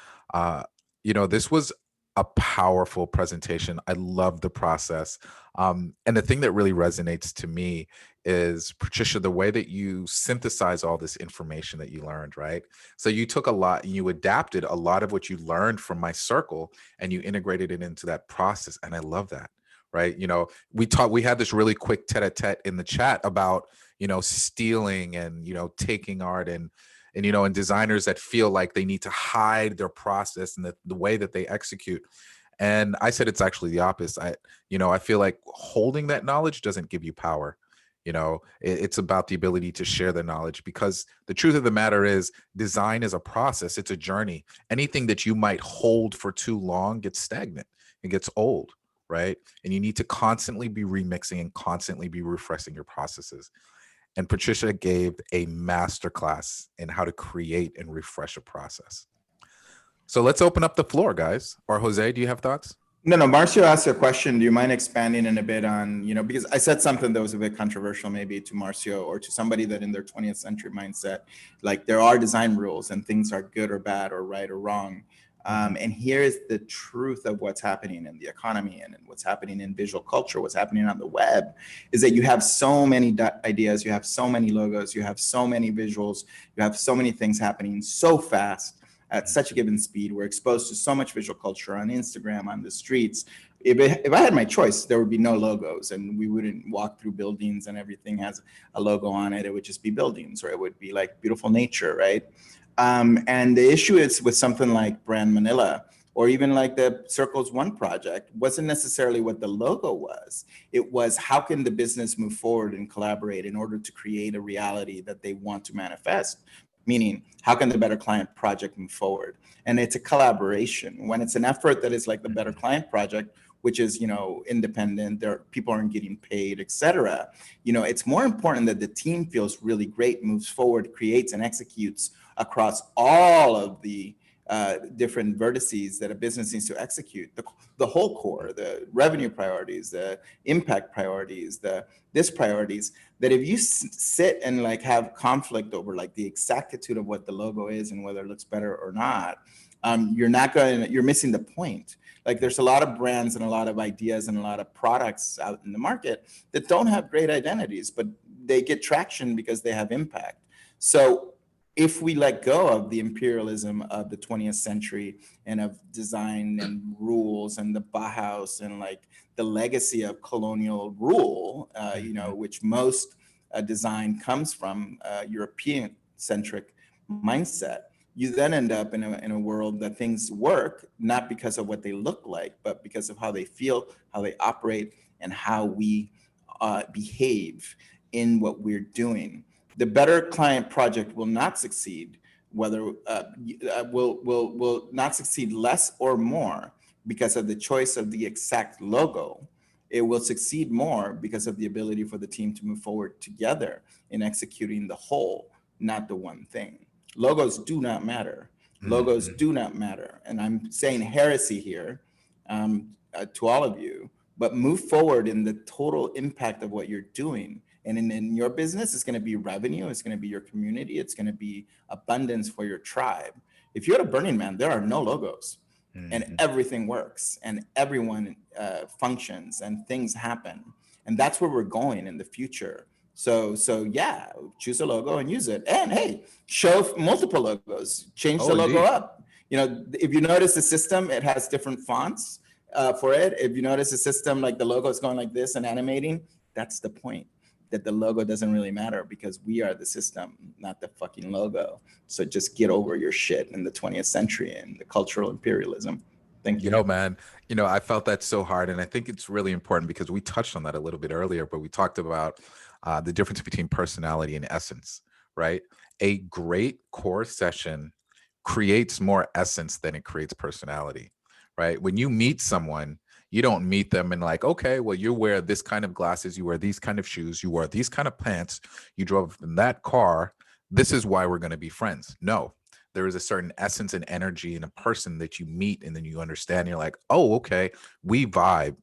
This was a powerful presentation. I love the process, and the thing that really resonates to me is, Patricia, the way that you synthesize all this information that you learned, right? So you took a lot and you adapted a lot of what you learned from my circle and you integrated it into that process, and I love that. Right. We had this really quick tete-a-tete in the chat about, stealing and, taking art and designers that feel like they need to hide their process and the way that they execute. And I said, it's actually the opposite. I feel like holding that knowledge doesn't give you power. It's about the ability to share the knowledge, because the truth of the matter is design is a process. It's a journey. Anything that you might hold for too long gets stagnant. It gets old. Right. And you need to constantly be remixing and constantly be refreshing your processes. And Patricia gave a masterclass in how to create and refresh a process. So let's open up the floor, guys. Or Jose, do you have thoughts?
No, Marcio asked a question. Do you mind expanding in a bit on, because I said something that was a bit controversial maybe to Marcio or to somebody that in their 20th century mindset, like there are design rules and things are good or bad or right or wrong. And here's the truth of what's happening in the economy and what's happening in visual culture, what's happening on the web, is that you have so many ideas, you have so many logos, you have so many visuals, you have so many things happening so fast at such a given speed. We're exposed to so much visual culture on Instagram, on the streets. If I had my choice, there would be no logos and we wouldn't walk through buildings and everything has a logo on it. It would just be buildings, or it would be like beautiful nature, right? And the issue is with something like Brand Manila, or even like the Circles One project, wasn't necessarily what the logo was. It was, how can the business move forward and collaborate in order to create a reality that they want to manifest? Meaning, how can the Better Client project move forward? And it's a collaboration. When it's an effort that is like the Better Client project, which is, independent, people aren't getting paid, etc. It's more important that the team feels really great, moves forward, creates and executes across all of the different vertices that a business needs to execute, the whole core, the revenue priorities, the impact priorities, this priorities, that if you sit and like have conflict over like the exactitude of what the logo is and whether it looks better or not, you're missing the point. Like there's a lot of brands and a lot of ideas and a lot of products out in the market that don't have great identities, but they get traction because they have impact. So if we let go of the imperialism of the 20th century and of design and rules and the Bauhaus and like the legacy of colonial rule, which most design comes from European-centric mindset, you then end up in a world that things work, not because of what they look like, but because of how they feel, how they operate, and how we behave in what we're doing. The Better Client project will not succeed, will not succeed less or more because of the choice of the exact logo. It will succeed more because of the ability for the team to move forward together in executing the whole, not the one thing. Logos do not matter. Logos do not matter. And I'm saying heresy here to all of you, but move forward in the total impact of what you're doing. And in your business, it's going to be revenue. It's going to be your community. It's going to be abundance for your tribe. If you're at a Burning Man, there are no logos and everything works and everyone functions and things happen. And that's where we're going in the future. So yeah, choose a logo and use it. And hey, show multiple logos, change the logo up. If you notice the system, it has different fonts for it. If you notice the system, like the logo is going like this and animating, that's the point, that the logo doesn't really matter because we are the system, not the fucking logo. So just get over your shit in the 20th century and the cultural imperialism. Thank you.
Man, I felt that so hard. And I think it's really important because we touched on that a little bit earlier, but we talked about the difference between personality and essence, right? A great core session creates more essence than it creates personality, right? When you meet someone, You don't meet them and like, okay, well, you wear this kind of glasses, you wear these kind of shoes, you wear these kind of pants, you drove in that car. This is why we're going to be friends. No, there is a certain essence and energy in a person that you meet, and then you understand. You're like, oh, okay, we vibe,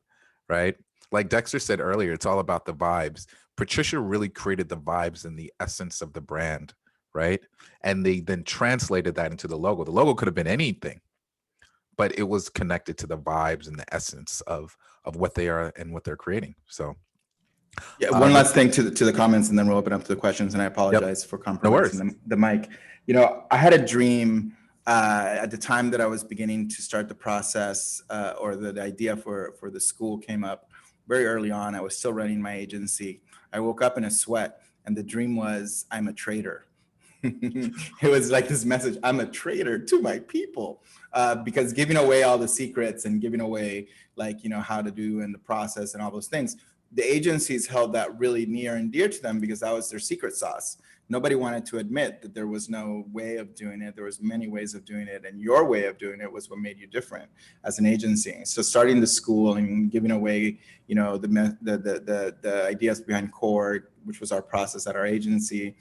right? Like Dexter said earlier, it's all about the vibes. Patricia really created the vibes and the essence of the brand, right? And they then translated that into the logo. The logo could have been anything, but it was connected to the vibes and the essence of what they are and what they're creating. So
yeah, one last thing to the comments, and then we'll open up to the questions. And I apologize for compromising the mic. You know, I had a dream at the time that I was beginning to start the process, or the idea for the school came up very early on. I was still running my agency. I woke up in a sweat, and the dream was, I'm a traitor. It was like this message, I'm a traitor to my people, because giving away all the secrets and giving away, like, you know, how to do in the process and all those things, the agencies held that really near and dear to them because that was their secret sauce. Nobody wanted to admit that there was no way of doing it. There was many ways of doing it, and your way of doing it was what made you different as an agency. So starting the school and giving away, you know, the ideas behind Core, which was our process at our agency,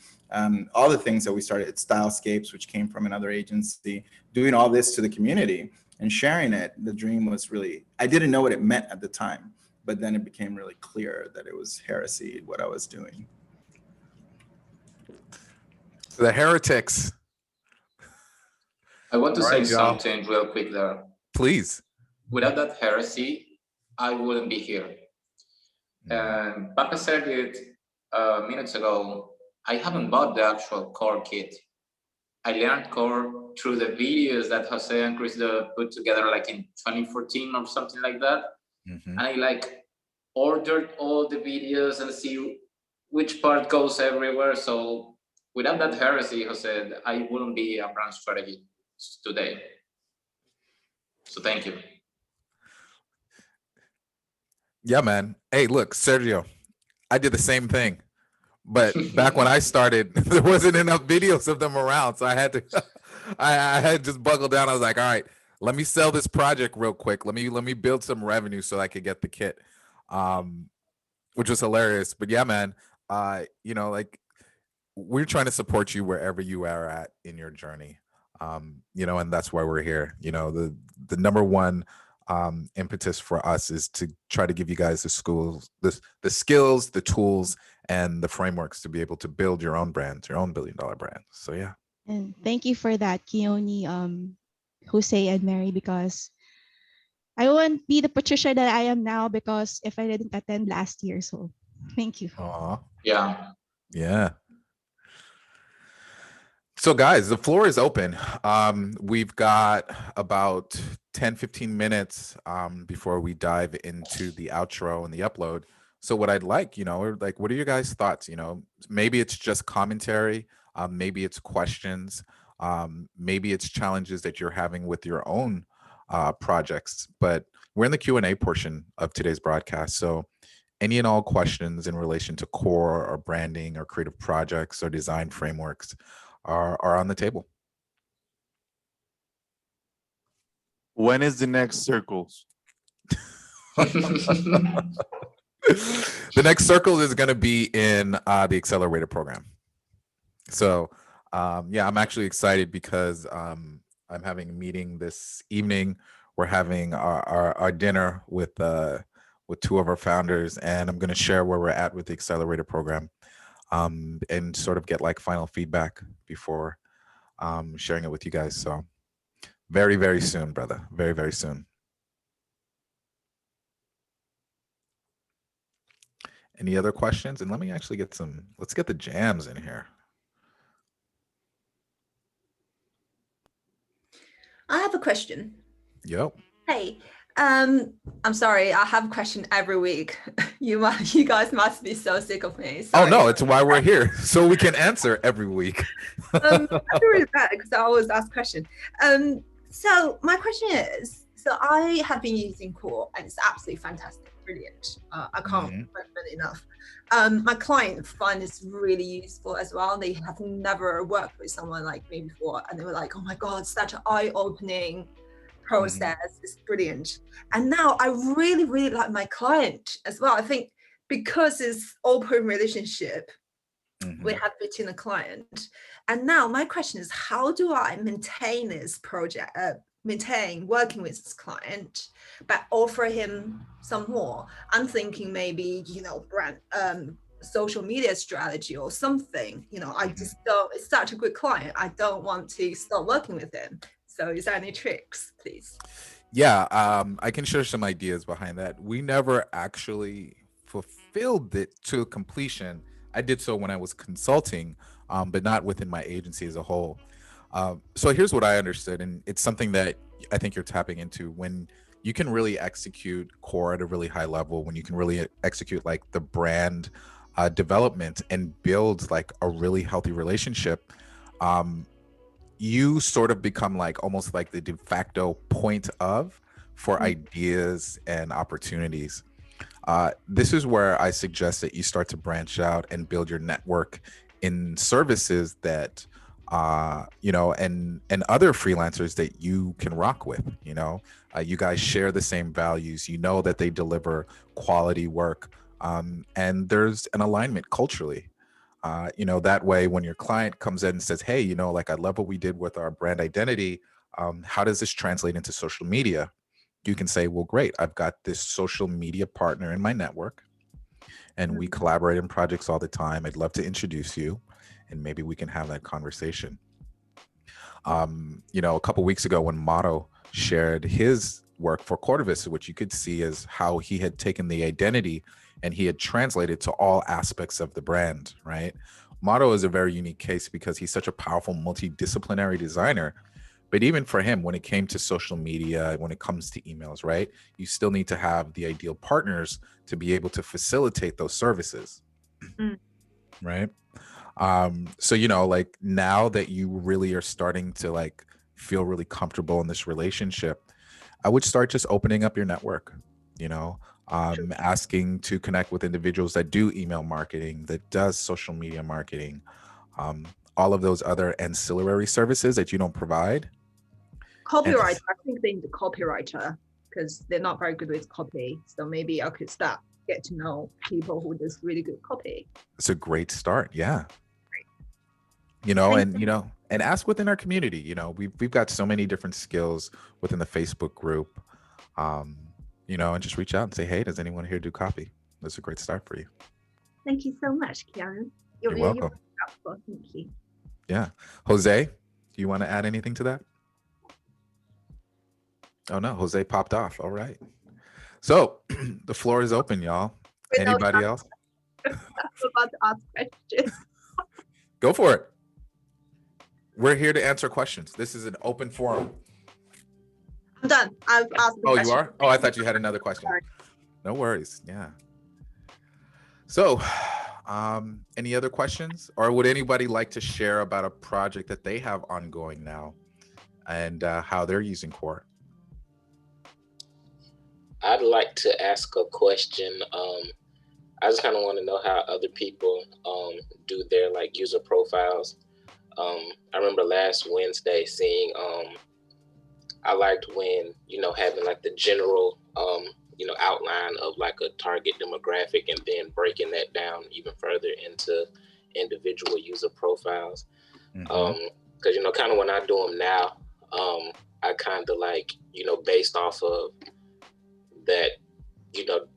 all the things that we started at Stylescapes, which came from another agency, doing all this to the community and sharing it. The dream was really, I didn't know what it meant at the time, but then it became really clear that it was heresy, what I was doing.
The heretics.
I want to say something real quick there.
Please.
Without that heresy, I wouldn't be here. And Papa said it minutes ago, I haven't bought the actual Core kit. I learned Core through the videos that Jose and Chris put together like in 2014 or something like that. And I like ordered all the videos and see which part goes everywhere. So without that heresy, Jose, I wouldn't be a brand strategy today. So thank you.
Yeah, man. Hey, look, Sergio, I did the same thing. But back when I started, there wasn't enough videos of them around. So I had to, I had to just buckle down. I was like, all right, let me sell this project real quick. Let me build some revenue so I could get the kit, which was hilarious. But yeah, man, you know, like, we're trying to support you wherever you are at in your journey, you know, and that's why we're here. You know, the number one impetus for us is to try to give you guys the skills, the tools, and the frameworks to be able to build your own brands, your own billion-dollar brands. So yeah.
And thank you for that, Keone, Jose, and Mary, because I wouldn't be the Patricia that I am now because if I didn't attend last year. So thank you.
Yeah.
Yeah. So guys, the floor is open. We've got about 10-15 minutes before we dive into the outro and the upload. So what I'd like, you know, like, what are your guys' thoughts? You know, maybe it's just commentary, maybe it's questions, maybe it's challenges that you're having with your own projects. But we're in the Q&A portion of today's broadcast. So any and all questions in relation to core or branding or creative projects or design frameworks are on the table.
When is the next circles?
The next circle is going to be in the Accelerator program. So yeah, I'm actually excited because I'm having a meeting this evening. We're having our dinner with two of our founders, and I'm going to share where we're at with the Accelerator program, and sort of get like final feedback before sharing it with you guys. So very, very soon, brother. Very, very soon. Any other questions? And let me actually let's get the jams in here.
I have a question.
Yep.
Hey, I'm sorry, I have a question every week. You guys must be so sick of me. Sorry.
Oh no, it's why we're here, so we can answer every week.
I feel really bad because I always ask questions. So my question is, so I have been using Core and it's absolutely fantastic, brilliant. I can't recommend it enough. My clients find this really useful as well. They have never worked with someone like me before, and they were like, "Oh my God, such an eye-opening process is brilliant. And now I really, really like my client as well. I think because it's open relationship we have between the client. And now my question is, how do I maintain this project, maintain working with this client, but offer him some more? I'm thinking maybe, brand, social media strategy or something. I just don't, it's such a good client. I don't want to stop working with him. So is there any tricks, please?
Yeah, I can share some ideas behind that. We never actually fulfilled it to completion. I did so when I was consulting, but not within my agency as a whole. So here's what I understood, and it's something that I think you're tapping into. When you can really execute core at a really high level, when you can really execute like the brand development and build like a really healthy relationship, you sort of become like almost like the de facto point of for ideas and opportunities. This is where I suggest that you start to branch out and build your network in services that, and other freelancers that you can rock with. You guys share the same values. That they deliver quality work, and there's an alignment culturally. That way, when your client comes in and says, "Hey, like I love what we did with our brand identity. How does this translate into social media?" You can say, well, great, I've got this social media partner in my network and we collaborate in projects all the time. I'd love to introduce you and maybe we can have that conversation. A couple weeks ago when Motto shared his work for Cortivus, which you could see as how he had taken the identity and he had translated to all aspects of the brand, right? Motto is a very unique case because he's such a powerful multidisciplinary designer. But even for him, when it came to social media, when it comes to emails, right, you still need to have the ideal partners to be able to facilitate those services, right? So, like now that you really are starting to like feel really comfortable in this relationship, I would start just opening up your network, asking to connect with individuals that do email marketing, that does social media marketing, all of those other ancillary services that you don't provide.
Copywriter, I think they need a copywriter because they're not very good with copy. So maybe I could get to know people who does really good copy.
It's a great start. Yeah.
Great.
And ask within our community, we've got so many different skills within the Facebook group, and just reach out and say, hey, does anyone here do copy? That's a great start for you.
Thank you so much, Keone.
You're welcome.
Thank you.
Yeah. Jose, do you want to add anything to that? Oh no, Jose popped off. All right. So the floor is open, y'all. Anybody else?
I'm about to ask questions.
Go for it. We're here to answer questions. This is an open forum.
I'm done. I've asked the question.
You are? Oh, I thought you had another question.
Sorry.
No worries. Yeah. So any other questions? Or would anybody like to share about a project that they have ongoing now and how they're using Core?
I'd like to ask a question. I just kind of want to know how other people do their like user profiles. I remember last Wednesday seeing, I liked when, having like the general, outline of like a target demographic and then breaking that down even further into individual user profiles. Because, kind of when I do them now, I kind of like, based off of that,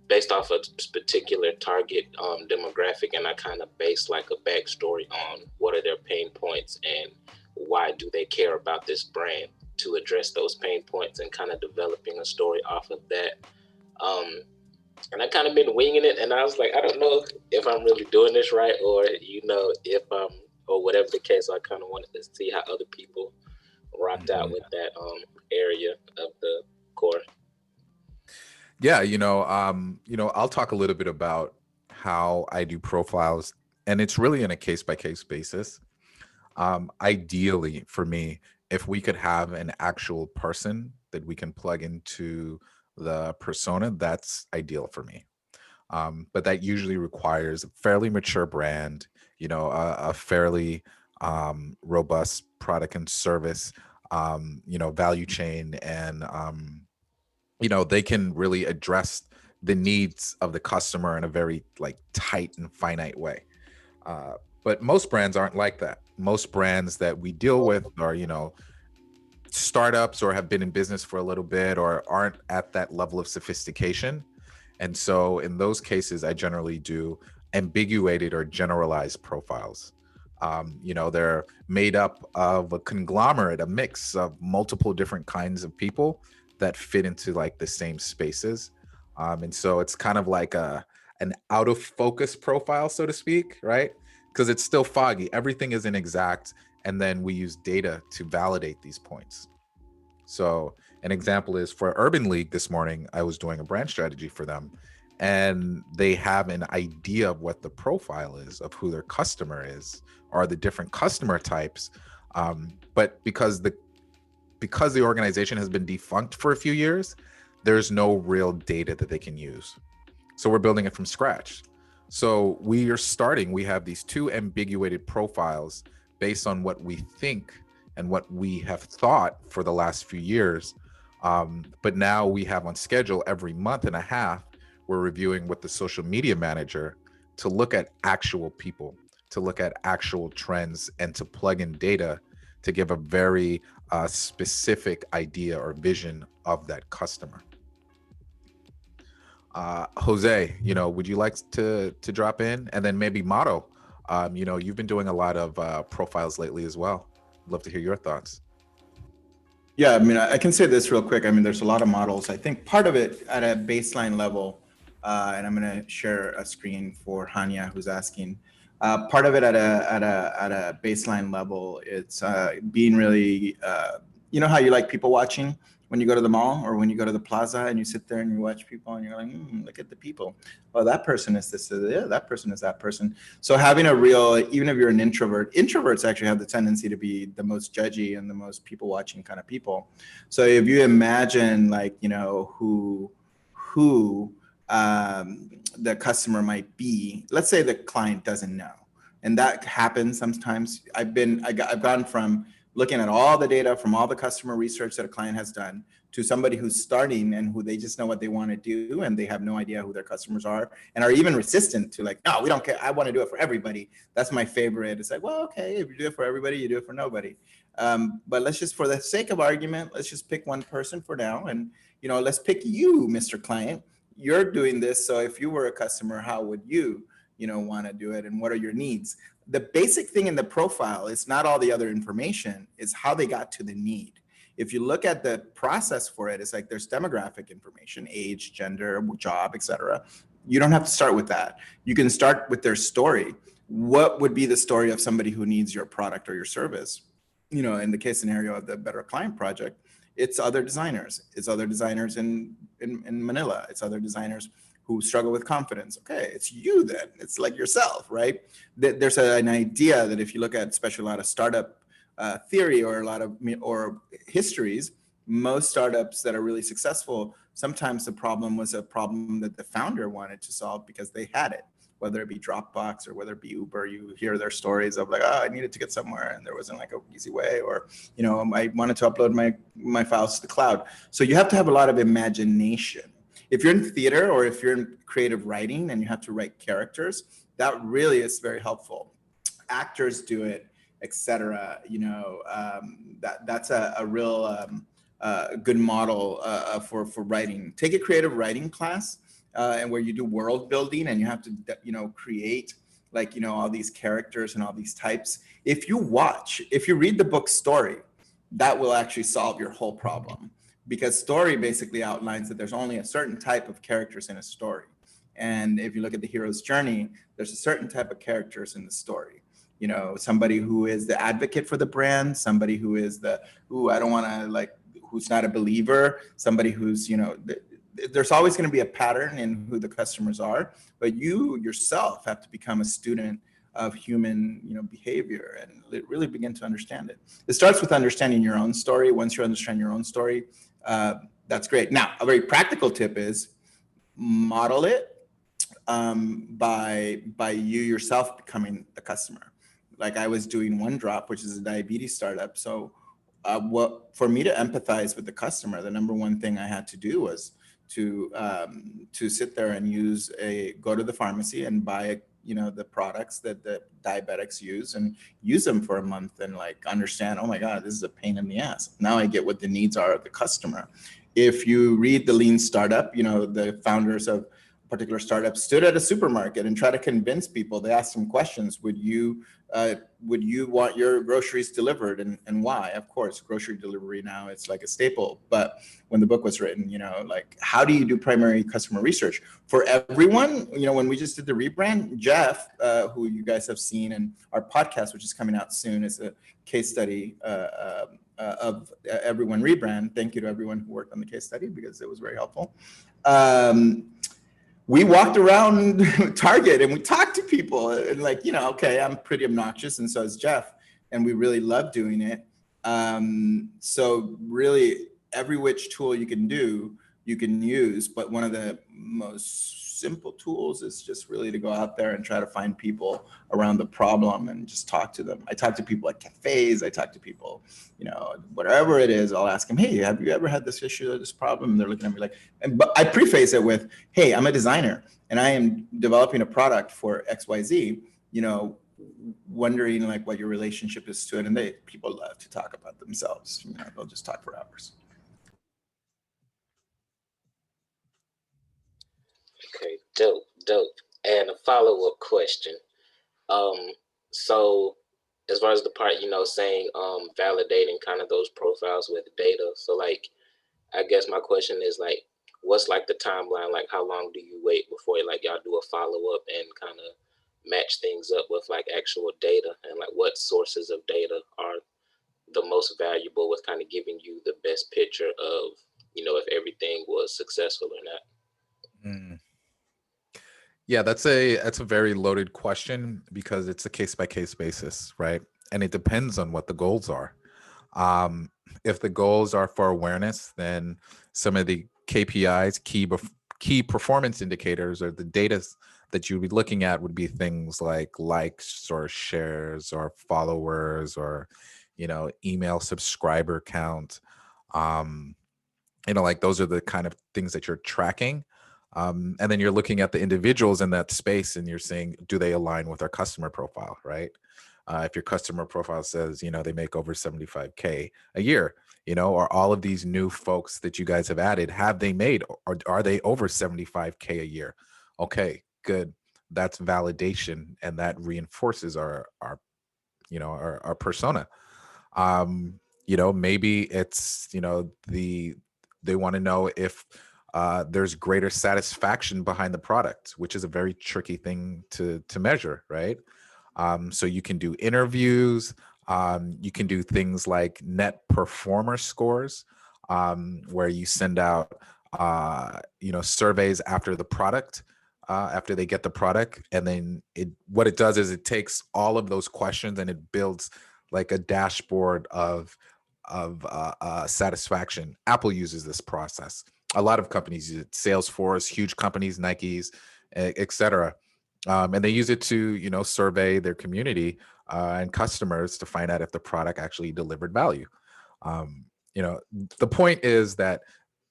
based off a particular target demographic, and I kind of base like a backstory on what are their pain points and why do they care about this brand to address those pain points and kind of developing a story off of that. And I kind of been winging it, and I was like, I don't know if I'm really doing this right, or if or whatever the case. So I kind of wanted to see how other people rocked out with that area of the Core.
Yeah, I'll talk a little bit about how I do profiles, and it's really in a case-by-case basis. Ideally, for me, if we could have an actual person that we can plug into the persona, that's ideal for me. But that usually requires a fairly mature brand, a fairly robust product and service, value chain, and they can really address the needs of the customer in a very like tight and finite way. But most brands aren't like that. Most brands that we deal with are, startups or have been in business for a little bit or aren't at that level of sophistication. And so in those cases, I generally do ambiguated or generalized profiles. They're made up of a conglomerate, a mix of multiple different kinds of people that fit into like the same spaces. And so it's kind of like an out of focus profile, so to speak, right? Because it's still foggy. Everything isn't exact. And then we use data to validate these points. So an example is for Urban League this morning, I was doing a brand strategy for them, and they have an idea of what the profile is of who their customer is, or the different customer types. But because the organization has been defunct for a few years, there's no real data that they can use. So we're building it from scratch. So we have these two ambiguated profiles based on what we think and what we have thought for the last few years. But now we have on schedule every month and a half, we're reviewing with the social media manager to look at actual people, to look at actual trends, and to plug in data to give a very specific idea or vision of that customer. Jose, would you like to drop in? And then maybe Mato, you've been doing a lot of profiles lately as well. I'd love to hear your thoughts.
Yeah, I can say this real quick. There's a lot of models. I think part of it at a baseline level, and I'm going to share a screen for Hania, who's asking. Part of it at a baseline level, it's being really, how you like people watching when you go to the mall or when you go to the plaza and you sit there and you watch people and you're like, look at the people. Oh, that person is this, yeah, that person is that person. So having a real, even if you're an introvert, introverts actually have the tendency to be the most judgy and the most people watching kind of people. So if you imagine who the customer might be, let's say the client doesn't know. And that happens sometimes. I've gone from looking at all the data from all the customer research that a client has done to somebody who's starting and who they just know what they want to do and they have no idea who their customers are and are even resistant to like, no, we don't care. I want to do it for everybody. That's my favorite. It's like, well, okay, if you do it for everybody, you do it for nobody. But let's just, for the sake of argument, let's just pick one person for now. And, let's pick you, Mr. Client. You're doing this. So if you were a customer, how would you, want to do it? And what are your needs? The basic thing in the profile is not all the other information, it's how they got to the need. If you look at the process for it, it's like there's demographic information, age, gender, job, etc. You don't have to start with that. You can start with their story. What would be the story of somebody who needs your product or your service? In the case scenario of the Better Client Project, it's other designers. It's other designers in Manila. It's other designers who struggle with confidence. Okay, it's you then. It's like yourself, right? There's an idea that if you look at especially a lot of startup theory or histories, most startups that are really successful, sometimes the problem was a problem that the founder wanted to solve because they had it, whether it be Dropbox or whether it be Uber. You hear their stories of like, oh, I needed to get somewhere and there wasn't like an easy way, or, I wanted to upload my files to the cloud. So you have to have a lot of imagination. If you're in theater or if you're in creative writing and you have to write characters, that really is very helpful. Actors do it, etc. That's a real good model for writing. Take a creative writing class and where you do world building and you have to, create all these characters and all these types. If you read the book story, that will actually solve your whole problem. Because story basically outlines that there's only a certain type of characters in a story. And if you look at the hero's journey, there's a certain type of characters in the story. Somebody who is the advocate for the brand, somebody who is who's not a believer, somebody who's, there's always going to be a pattern in who the customers are, but you yourself have to become a student of human, behavior and really begin to understand it. It starts with understanding your own story. Once you understand your own story, that's great. Now, a very practical tip is model it by you yourself becoming the customer. Like I was doing One Drop, which is a diabetes startup. So what for me to empathize with the customer, the number one thing I had to do was to sit there and go to the pharmacy and buy the products that the diabetics use and use them for a month and like understand, oh my God, this is a pain in the ass. Now I get what the needs are of the customer. If you read The Lean Startup, the founders of a particular startup stood at a supermarket and try to convince people. They asked them questions. Would you want your groceries delivered and why? Of course, grocery delivery now, it's like a staple. But when the book was written, like, how do you do primary customer research? For everyone, when we just did the rebrand, Jeff, who you guys have seen in our podcast, which is coming out soon, is a case study of everyone rebrand. Thank you to everyone who worked on the case study because it was very helpful. We walked around Target and we talked to people and like, okay, I'm pretty obnoxious and so is Jeff, and we really love doing it. So really every which tool you can do, you can use, but one of the most simple tools is just really to go out there and try to find people around the problem and just talk to them. I talk to people at cafes, I talk to people, whatever it is, I'll ask them, hey, have you ever had this issue or this problem? And they're looking at me like, but I preface it with, hey, I'm a designer and I am developing a product for XYZ, wondering like what your relationship is to it. And people love to talk about themselves. They'll just talk for hours.
Okay, dope. And a follow-up question. So as far as the part, saying validating kind of those profiles with data. So like, I guess my question is like, what's like the timeline? Like, how long do you wait before like y'all do a follow-up and kind of match things up with like actual data, and like what sources of data are the most valuable with kind of giving you the best picture of, if everything was successful or not?
Yeah, that's a very loaded question because it's a case-by-case basis, right? And it depends on what the goals are. If the goals are for awareness, then some of the KPIs, key performance indicators, or the data that you'd be looking at would be things like likes or shares or followers or, email subscriber count. Like those are the kind of things that you're tracking. And then you're looking at the individuals in that space and you're saying, do they align with our customer profile, right? If your customer profile says, they make over 75K a year, or all of these new folks that you guys have added, have they made, or are they over 75K a year? Okay, good. That's validation. And that reinforces our persona. Maybe it's, they want to know if there's greater satisfaction behind the product, which is a very tricky thing to measure, right? So you can do interviews, you can do things like net performer scores, where you send out, surveys after the product, after they get the product. And then what it does is it takes all of those questions and it builds like a dashboard of satisfaction. Apple uses this process. A lot of companies use it. Salesforce, huge companies, Nikes, etc. And they use it to, survey their community and customers to find out if the product actually delivered value. The point is that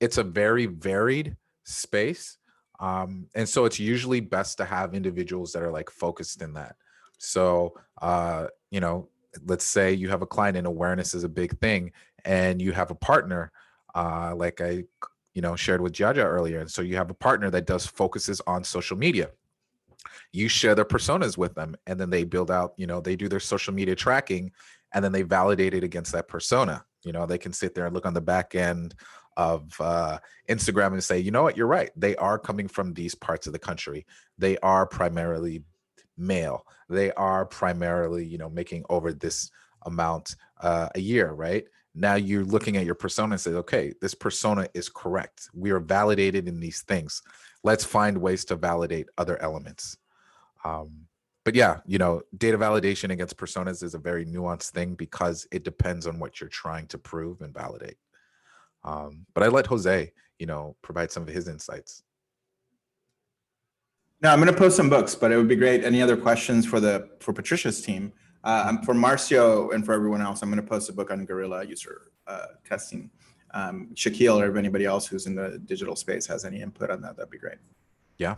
it's a very varied space. And so it's usually best to have individuals that are like focused in that. So, let's say you have a client and awareness is a big thing and you have a partner, like I shared with Jaja earlier. And so you have a partner that focuses on social media. You share their personas with them and then they build out, they do their social media tracking and then they validate it against that persona. They can sit there and look on the back end of Instagram and say, you know what, you're right. They are coming from these parts of the country. They are primarily male. They are primarily, making over this amount a year, right? Now you're looking at your persona and say, okay, this persona is correct. We are validated in these things. Let's find ways to validate other elements. But yeah, data validation against personas is a very nuanced thing because it depends on what you're trying to prove and validate. But I let Jose, provide some of his insights.
No, I'm going to post some books, but it would be great. Any other questions for Patricia's team? For Marcio and for everyone else, I'm going to post a book on guerrilla user testing. Shaquille, or if anybody else who's in the digital space has any input on that, that'd be great.
Yeah.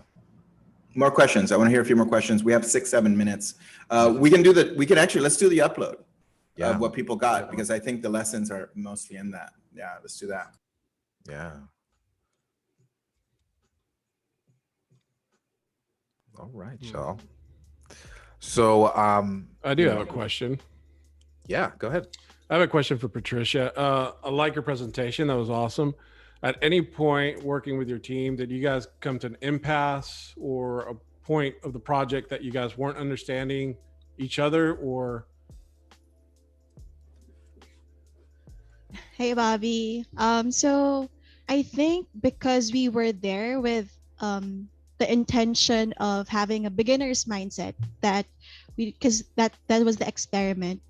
More questions. I want to hear a few more questions. We have 6-7 minutes. We can actually, let's do the upload of what people got, because I think the lessons are mostly in that. Yeah, let's do that.
Yeah. All right, y'all. So
I do have a question.
Yeah, go ahead.
I have a question for Patricia. I like your presentation. That was awesome. At any point working with your team, did you guys come to an impasse or a point of the project that you guys weren't understanding each other, or?
Hey, Bobby. So I think because we were there with the intention of having a beginner's mindset, because that was the experiment.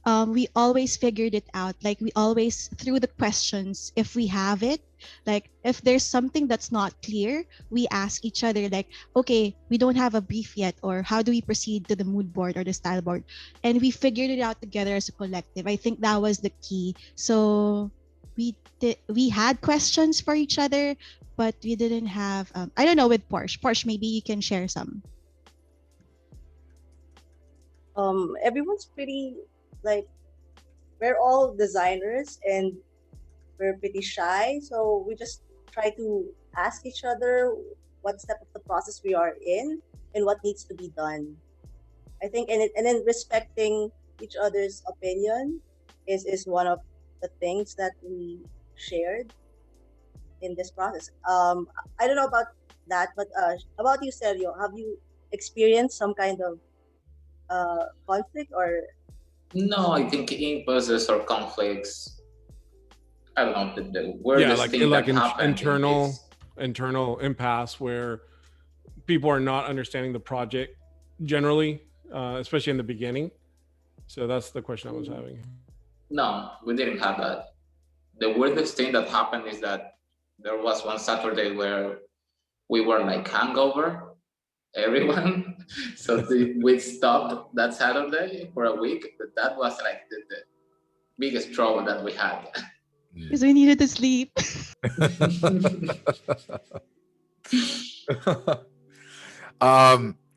We always figured it out. Like, we always threw the questions if we have it. Like, if there's something that's not clear, we ask each other, like, okay, we don't have a brief yet, or how do we proceed to the mood board or the style board? And we figured it out together as a collective. I think that was the key. So we had questions for each other, but we didn't have, I don't know, with Porsche. Porsche, maybe you can share some.
Everyone's pretty, like, we're all designers and we're pretty shy, so we just try to ask each other what step of the process we are in and what needs to be done. I think, and then respecting each other's opinion is one of the things that we shared in this process. I don't know about that, but about you, Sergio, have you experienced some kind of conflict or?
No, I think impulses or conflicts, I don't know, the weirdest thing
like
that happened
internal impasse where people are not understanding the project generally, especially in the beginning. So that's the question I was having.
No, we didn't have that. The weirdest thing that happened is that there was one Saturday where we were like hangover, everyone. So we stopped that Saturday for a week. But that was like the biggest trouble that we had.
Because we needed to sleep.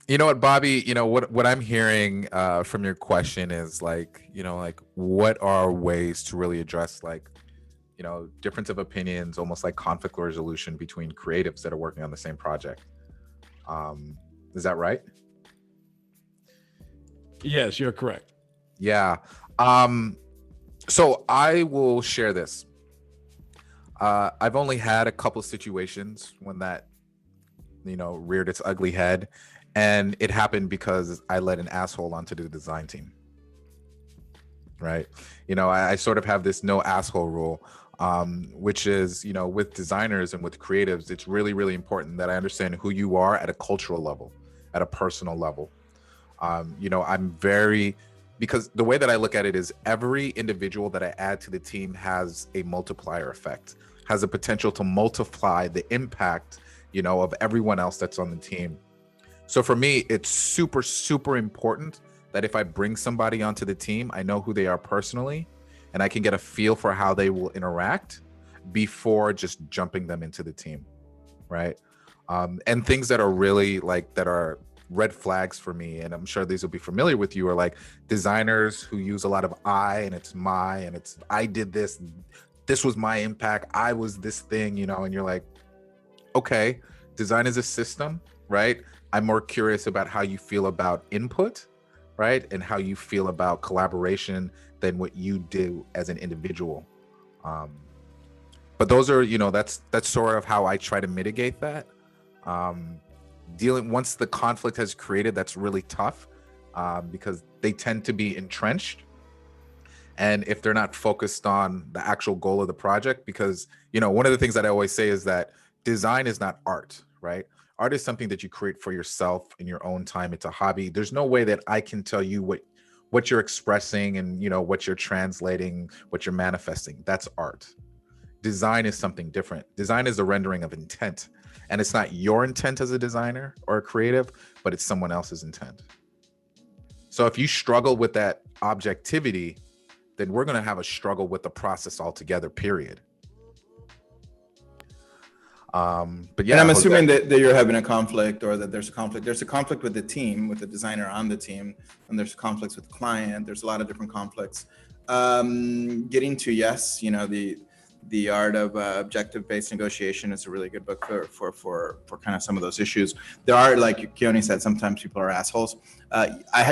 You know what, Bobby, you know what I'm hearing from your question is like, you know, like what are ways to really address, like, you know, difference of opinions, almost like conflict resolution between creatives that are working on the same project. Is that right?
Yes, you're correct.
Yeah. So I will share this. I've only had a couple of situations when that, you know, reared its ugly head, and it happened because I let an asshole onto the design team. Right. You know, I sort of have this no asshole rule, which is, you know, with designers and with creatives, it's really, really important that I understand who you are at a cultural level, at a personal level. You know, because the way that I look at it is every individual that I add to the team has a multiplier effect, has a potential to multiply the impact, you know, of everyone else that's on the team. So for me, it's super, super important that if I bring somebody onto the team, I know who they are personally, and I can get a feel for how they will interact before just jumping them into the team, right? And things that are really like, that are red flags for me, and I'm sure these will be familiar with you, are like designers who use a lot of I, and it's my, and it's I did this was my impact, I was this thing, you know, and you're like, okay, design is a system, right? I'm more curious about how you feel about input, right? And how you feel about collaboration than what you do as an individual. But those are, you know, that's sort of how I try to mitigate that. Once the conflict has created, that's really tough because they tend to be entrenched. And if they're not focused on the actual goal of the project, because, you know, one of the things that I always say is that design is not art, right? Art is something that you create for yourself in your own time. It's a hobby. There's no way that I can tell you what you're expressing and, you know, what you're translating, what you're manifesting. That's art. Design is something different. Design is a rendering of intent. And it's not your intent as a designer or a creative, but it's someone else's intent. So if you struggle with that objectivity, then we're going to have a struggle with the process altogether, period. But yeah,
and I'm assuming that you're having a conflict, or that there's a conflict. There's a conflict with the team, with the designer on the team, and there's conflicts with the client. There's a lot of different conflicts. Getting to yes, you know, the art of objective-based negotiation is a really good book for kind of some of those issues. There are, like Keone said, sometimes people are assholes.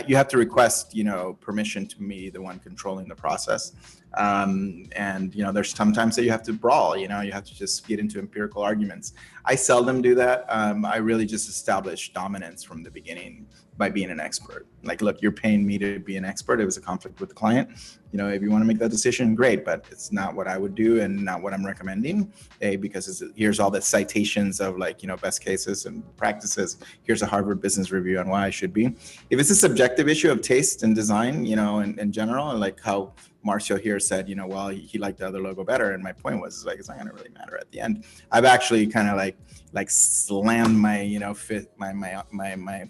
You have to request, you know, permission to be the one controlling the process. And, you know, there's sometimes that you have to brawl, you know, you have to just get into empirical arguments. I seldom do that. I really just establish dominance from the beginning by being an expert. Like, look, you're paying me to be an expert. It was a conflict with the client. You know, if you want to make that decision, great, but it's not what I would do and not what I'm recommending. Because here's all the citations of, like, you know, best cases and practices. Here's a Harvard Business Review on why I should be. If it's a subjective issue of taste and design, you know, in general, and like how Marcio here said, you know, well, he liked the other logo better. And my point was, like, it's not going to really matter at the end. I've actually kind of like slammed my, you know, my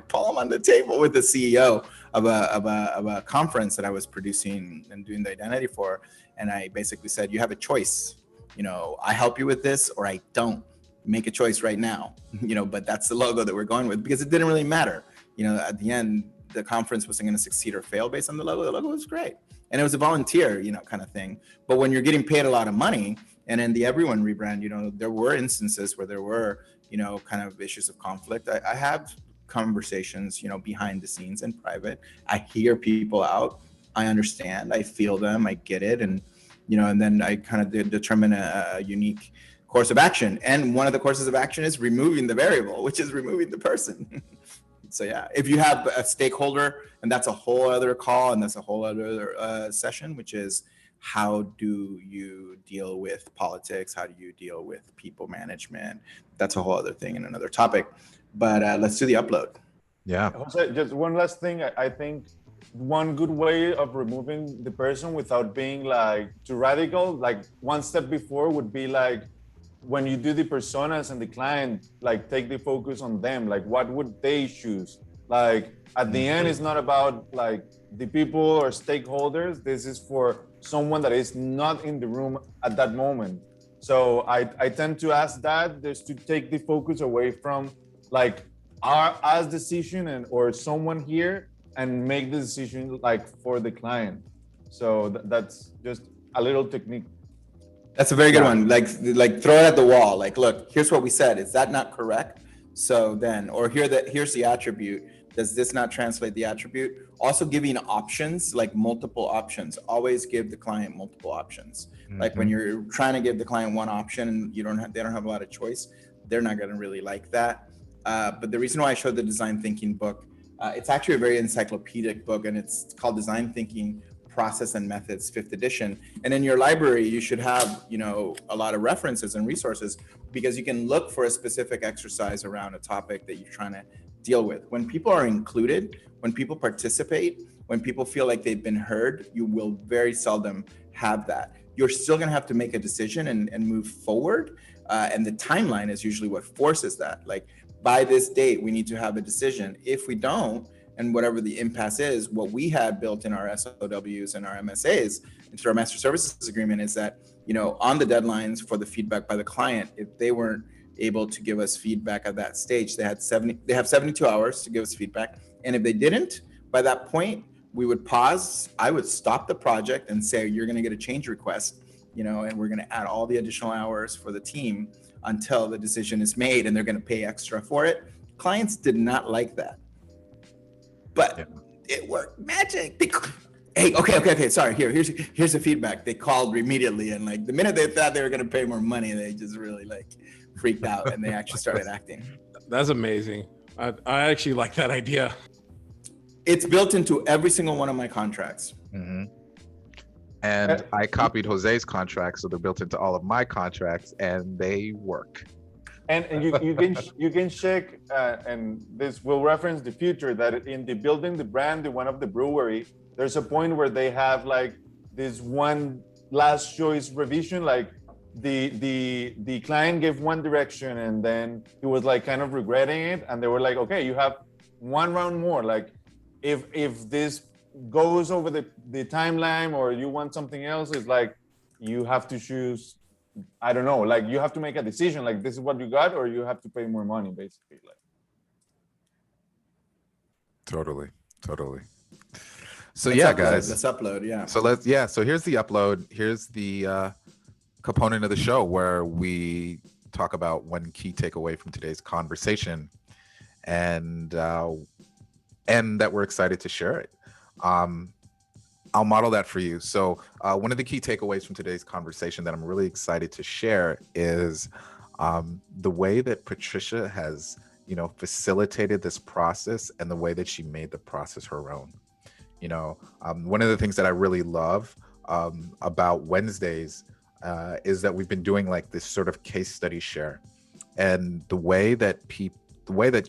palm on the table with the CEO of a conference that I was producing and doing the identity for. And I basically said, you have a choice. You know, I help you with this or I don't. Make a choice right now, you know, but that's the logo that we're going with, because it didn't really matter. You know, at the end, the conference wasn't going to succeed or fail based on the logo. The logo was great. And it was a volunteer, you know, kind of thing. But when you're getting paid a lot of money, and in the Everyone rebrand, you know, there were instances where there were, you know, kind of issues of conflict. I have conversations, you know, behind the scenes in private. I hear people out. I understand. I feel them. I get it. And, you know, and then I kind of determine a unique course of action. And one of the courses of action is removing the variable, which is removing the person. So yeah, if you have a stakeholder, and that's a whole other call, and that's a whole other session, which is how do you deal with politics? How do you deal with people management? That's a whole other thing and another topic. But let's do the upload.
Yeah.
Jose, just one last thing. I think one good way of removing the person without being like too radical, like one step before would be like, when you do the personas and the client, like take the focus on them, like what would they choose? Like at the end, it's not about like the people or stakeholders. This is for someone that is not in the room at that moment. So I tend to ask that just to take the focus away from like our decision and or someone here, and make the decision like for the client. So that's just a little technique.
That's a very good one. Like throw it at the wall. Like, look, here's what we said. Is that not correct? So then, or here's the attribute. Does this not translate the attribute? Also giving options, like multiple options. Always give the client multiple options. Mm-hmm. Like when you're trying to give the client one option and they don't have a lot of choice, they're not going to really like that. But the reason why I showed the design thinking book, it's actually a very encyclopedic book, and it's called Design Thinking Process and Methods, 5th edition. And in your library, you should have, you know, a lot of references and resources, because you can look for a specific exercise around a topic that you're trying to deal with. When people are included, when people participate, when people feel like they've been heard, you will very seldom have that. You're still going to have to make a decision and move forward. And the timeline is usually what forces that. Like, by this date, we need to have a decision. If we don't, and whatever the impasse is, what we had built in our SOWs and our MSAs, into our master services agreement, is that, you know, on the deadlines for the feedback by the client, if they weren't able to give us feedback at that stage, they have 72 hours to give us feedback. And if they didn't, by that point, we would pause. I would stop the project and say, you're going to get a change request, you know, and we're going to add all the additional hours for the team until the decision is made, and they're going to pay extra for it. Clients did not like that. But it worked magic. Hey, okay. Sorry, here's the feedback. They called immediately, and like the minute they thought they were going to pay more money, they just really like freaked out, and they actually started acting.
That's amazing. I actually like that idea.
It's built into every single one of my contracts.
Mm-hmm. And I copied Jose's contracts, so they're built into all of my contracts, and they work.
And you can check, and this will reference the future, that in the building the brand, the one of the brewery, there's a point where they have like this one last choice revision, like the client gave one direction, and then he was like kind of regretting it, and they were like, okay, you have one round more, like if this goes over the timeline or you want something else, it's like you have to choose. I don't know, like you have to make a decision, like this is what you got, or you have to pay more money, basically. Like,
Totally. So
let's
yeah,
upload,
guys.
let's upload. Yeah.
So here's the upload. Here's the component of the show where we talk about one key takeaway from today's conversation, and that we're excited to share it. I'll model that for you. So one of the key takeaways from today's conversation that I'm really excited to share is the way that Patricia has, facilitated this process and the way that she made the process her own. One of the things that I really love about Wednesdays is that we've been doing like this sort of case study share, and the way that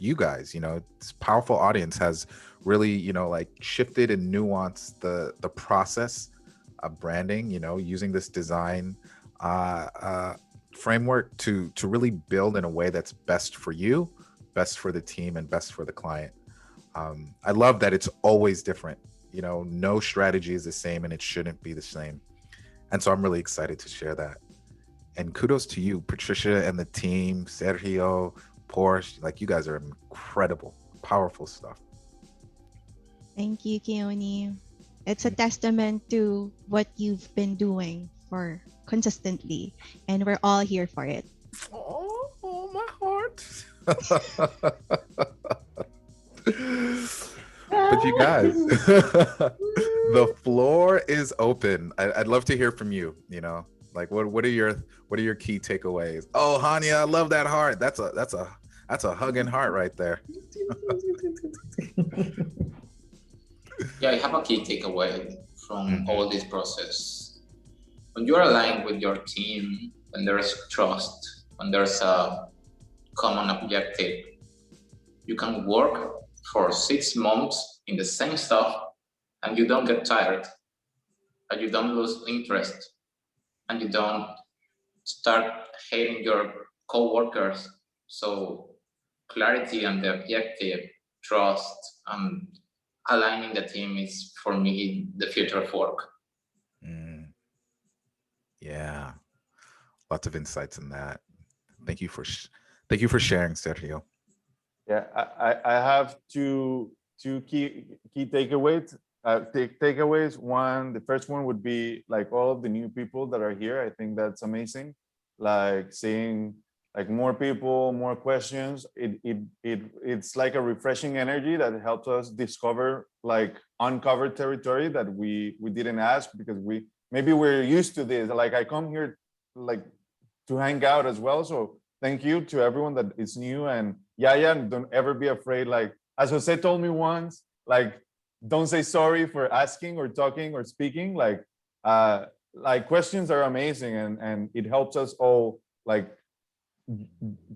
you guys, this powerful audience has really, like shifted and nuanced the process of branding, using this design framework to really build in a way that's best for you, best for the team, and best for the client. I love that it's always different. No strategy is the same, and it shouldn't be the same. And so I'm really excited to share that. And kudos to you, Patricia, and the team, Sergio, Porsche. Like, you guys are incredible, powerful stuff.
Thank you, Keone. It's a testament to what you've been doing for consistently, and we're all here for it.
Oh my heart. But you guys, the floor is open. I'd love to hear from you. Like what are your key takeaways? Oh, Hania, I love that heart. That's a hugging heart right there.
Yeah, I have a key takeaway from all this process. When you're aligned with your team, when there's trust, when there's a common objective, you can work for 6 months in the same stuff and you don't get tired, and you don't lose interest, and you don't start hating your co-workers. So clarity and the objective, trust, and aligning the team is, for me, the future of work.
Yeah, lots of insights in that. Thank you for sharing, Sergio.
Yeah, I have two key takeaways. Takeaways. One, the first one would be like all of the new people that are here. I think that's amazing. Like seeing like more people, more questions. It's like a refreshing energy that helps us discover like uncovered territory that we didn't ask, because maybe we're used to this. Like I come here like to hang out as well. So thank you to everyone that is new. And yeah, don't ever be afraid. Like as Jose told me once, like don't say sorry for asking or talking or speaking. Like questions are amazing, and it helps us all like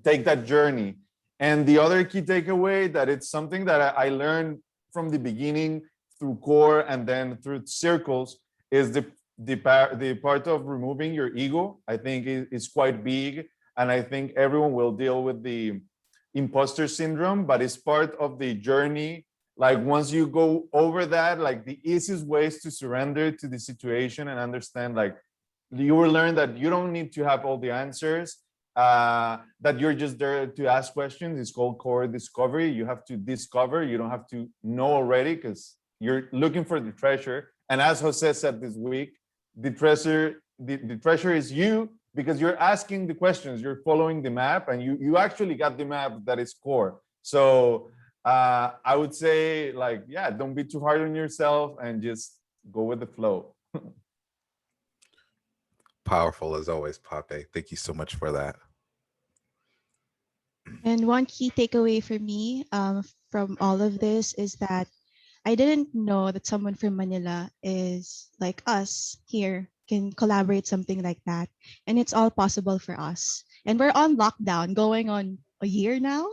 take that journey. And the other key takeaway, that it's something that I learned from the beginning through core and then through circles, is the part of removing your ego. I think is quite big, and I think everyone will deal with the imposter syndrome, but it's part of the journey. Like once you go over that, like the easiest ways to surrender to the situation and understand, like you will learn that you don't need to have all the answers, that you're just there to ask questions. It's called core discovery. You have to discover. You don't have to know already, because you're looking for the treasure. And as Jose said this week, the treasure is you, because you're asking the questions, you're following the map, and you actually got the map that is core. So I would say, like, yeah, don't be too hard on yourself and just go with the flow.
Powerful as always, Pape. Thank you so much for that.
And one key takeaway for me from all of this is that I didn't know that someone from Manila is like us here can collaborate something like that. And it's all possible for us. And we're on lockdown going on a year now.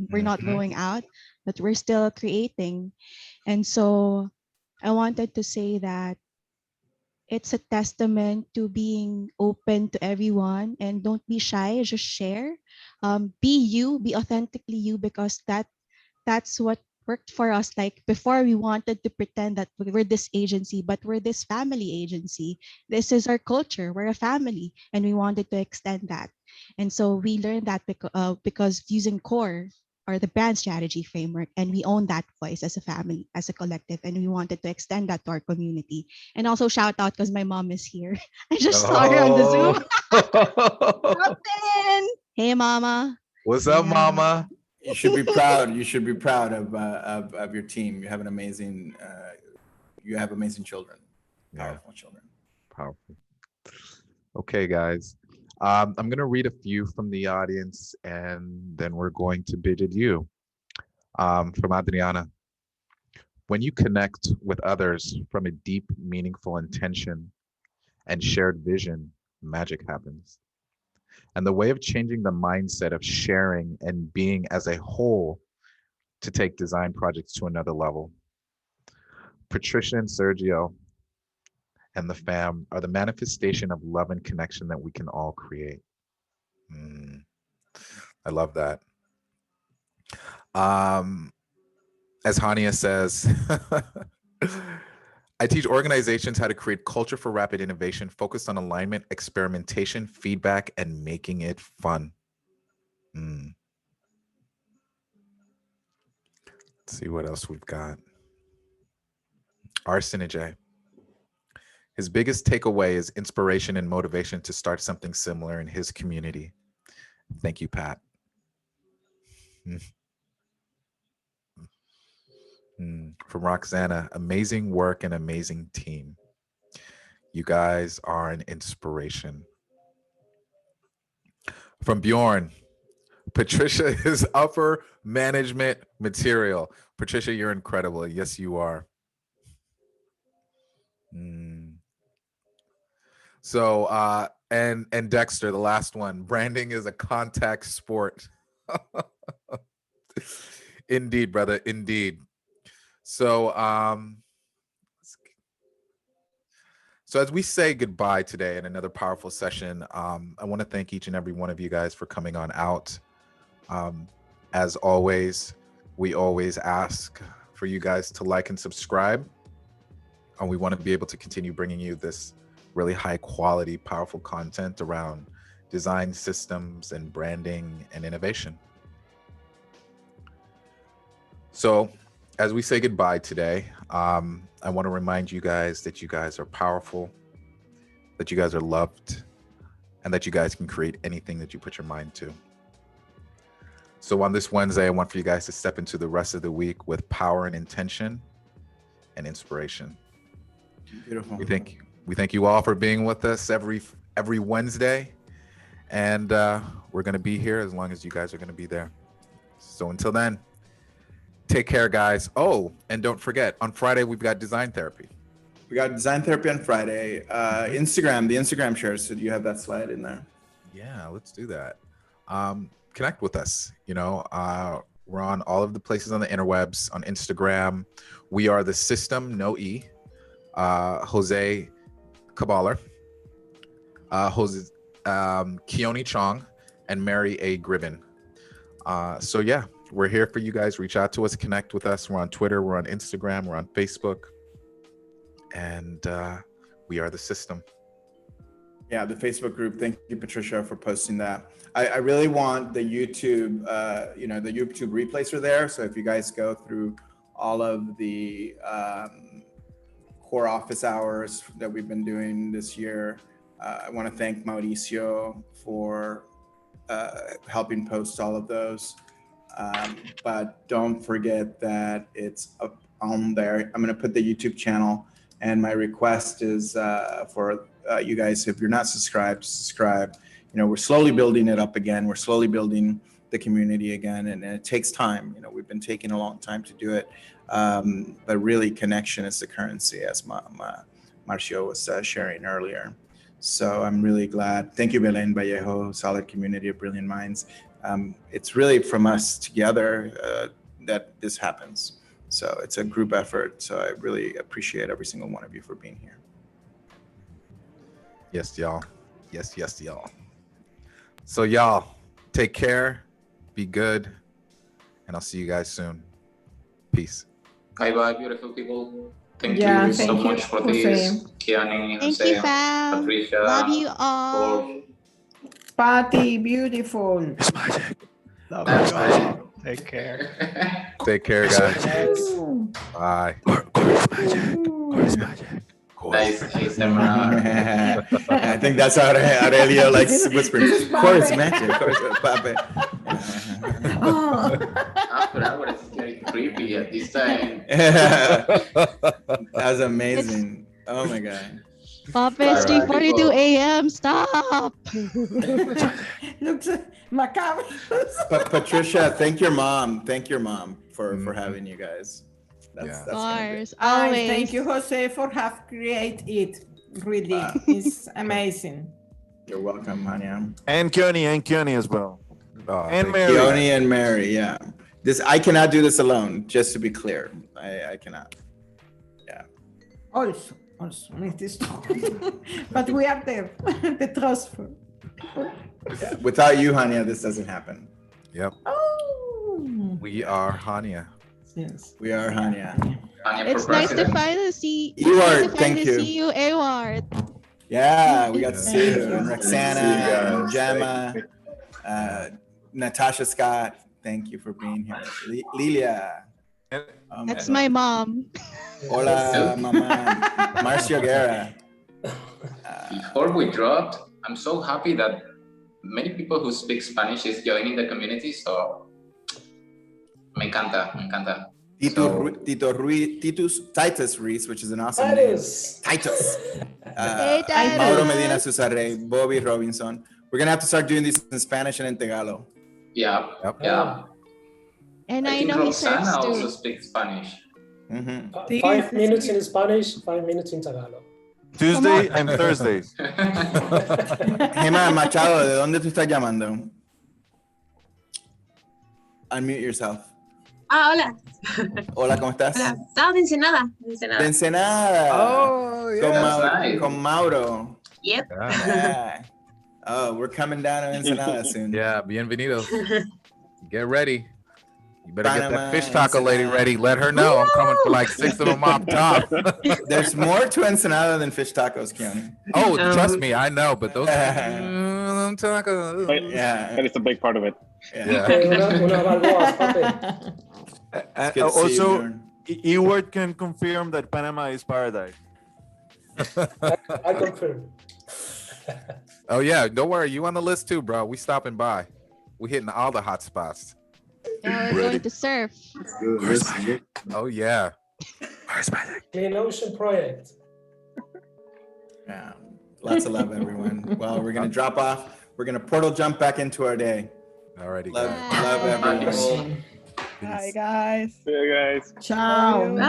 We're not going out, but we're still creating. And so I wanted to say that it's a testament to being open to everyone, and don't be shy, just share. Be you, be authentically you, because that's what worked for us. Like before, we wanted to pretend that we're this agency, but we're this family agency. This is our culture. We're a family, and we wanted to extend that. And so we learned that because using core or the brand strategy framework, and we own that voice as a family, as a collective, and we wanted to extend that to our community. And also shout out because my mom is here. I just saw her on the Zoom. Hey, mama.
What's up, mama?
You should be proud. You should be proud of your team. You have amazing children. Powerful children.
Powerful. Okay, guys. I'm going to read a few from the audience, and then we're going to bid adieu. From Adriana. When you connect with others from a deep, meaningful intention and shared vision, magic happens. And the way of changing the mindset of sharing and being as a whole to take design projects to another level. Patricia and Sergio and the fam are the manifestation of love and connection that we can all create. I love that. As Hania says, I teach organizations how to create culture for rapid innovation focused on alignment, experimentation, feedback, and making it fun. Let's see what else we've got. Arsenije. His biggest takeaway is inspiration and motivation to start something similar in his community. Thank you, Pat. From Roxana, amazing work and amazing team. You guys are an inspiration. From Bjorn, Patricia is upper management material. Patricia, you're incredible. Yes, you are. So, and Dexter, the last one, branding is a contact sport. Indeed, brother, indeed. So, so as we say goodbye today in another powerful session, I want to thank each and every one of you guys for coming on out. As always, we always ask for you guys to like and subscribe. And we want to be able to continue bringing you this really high quality, powerful content around design systems and branding and innovation. So as we say goodbye today, I want to remind you guys that you guys are powerful, that you guys are loved, and that you guys can create anything that you put your mind to. So on this Wednesday, I want for you guys to step into the rest of the week with power and intention and inspiration.
Beautiful.
We thank you all for being with us every Wednesday, and we're going to be here as long as you guys are going to be there. So until then, take care, guys. Oh, and don't forget, on Friday, we've got design therapy.
We got design therapy on Friday. The Instagram shares. So you have that slide in there?
Yeah, let's do that. Connect with us. You know, we're on all of the places on the interwebs, on Instagram. We are the Systm, no E. Jose Caballer, Keone Chong, and Mary A. Gribbin. So yeah, we're here for you guys. Reach out to us, connect with us. We're on Twitter, we're on Instagram, we're on Facebook, and we are the Systm.
Yeah, the Facebook group. Thank you, Patricia, for posting that. I really want the YouTube, the YouTube replays are there. So if you guys go through all of the core office hours that we've been doing this year, I want to thank Mauricio for helping post all of those. But don't forget that it's up on there. I'm going to put the YouTube channel, and my request is for you guys, if you're not subscribed, subscribe. You know, we're slowly building it up again. We're slowly building the community again, and it takes time. You know, we've been taking a long time to do it, but really connection is the currency, as Marcio was sharing earlier. So I'm really glad. Thank you, Belen Vallejo, solid community of brilliant minds. It's really from us together that this happens. So it's a group effort. So I really appreciate every single one of you for being here.
Yes, y'all. Yes, y'all. So y'all, take care, be good, and I'll see you guys soon. Peace.
Bye bye, beautiful people. Thank
Yeah,
you so
thank you,
much for
Jose.
this. Keone,
Thank
Jose,
you, fam.
Patricia,
Love you all.
Paul.
Patty, beautiful.
It's magic. Love
That's
you
magic.
all. Take care.
Take care, guys. Bye.
Chorus magic.
Nice ASMR.
I think that's how Aurelio likes whispering. Chorus magic. Chorus pape.
After hours, it's getting creepy at this time.
That was amazing. Oh my god.
Pop, it's 3:42 a.m. Stop.
Looks macabre.
Patricia, thank your mom. Thank your mom for having you guys. That's
Of course,
And
always.
thank you, Jose, for have created it. Really, it's amazing.
You're welcome, Hania.
And Keone as well. And Mary.
Keone and Mary, yeah. I cannot do this alone, just to be clear. I cannot. Yeah.
Also, it is but we are there. The trustful.
Yeah. Without you, Hania, this doesn't happen.
Yep.
Oh.
We are Hania.
Yes.
We are Hania.
It's nice to finally see.
Ewart, thank you.
See you, Ewart.
Yeah, we got to see you. And
See
Roxana,
you guys.
and Gemma, Natasha Scott, thank you for being here. Lilia.
That's my mom.
Hola, Mama. Marcio Guerra.
Before we dropped, I'm so happy that many people who speak Spanish is joining the community. So, me encanta.
Titus Reese, which is an awesome name. Titus.
Hey, Titus.
Mauro Medina Susarre, Bobby Robinson. We're going to have to start doing these in Spanish and in Tagalog.
Yeah.
Yep.
Yeah.
And I
think
know he
Roxana
serves
also
too.
speaks Spanish.
5 minutes in Spanish, 5 minutes in Tagalog.
Tuesday and Thursday.
Gemma Machado, ¿de dónde tú estás llamando? Unmute yourself.
Hola.
Hola, ¿cómo estás?
Hola. Estaba de Ensenada.
De Ensenada.
Oh, yeah.
Con Mauro.
Yep.
Yeah. Oh, we're coming down to Ensenada soon.
Yeah, bienvenidos. Get ready. You better get
Panama,
that fish taco lady
Ensenada.
ready. Let her know. I'm coming for like 6 of them off top.
There's more to Ensenada than fish tacos, Keone.
Oh, trust me, I know, but those tacos.
Yeah.
That is a big part of it.
Yeah.
Una balboa, papi.
It's good to see you,
Also,
Bjorn.
Ewart can confirm that Panama is paradise.
I confirm.
Oh yeah, don't worry. You on the list too, bro. We stopping by. We hitting all the hot spots.
Yeah, we're going to surf.
Oh yeah.
Clean Ocean Project.
Yeah. Lots of love, everyone. Well, we're gonna drop off. We're gonna portal jump back into our day.
Alrighty.
Love everyone.
Hi, guys.
See you guys.
Ciao.
Bye.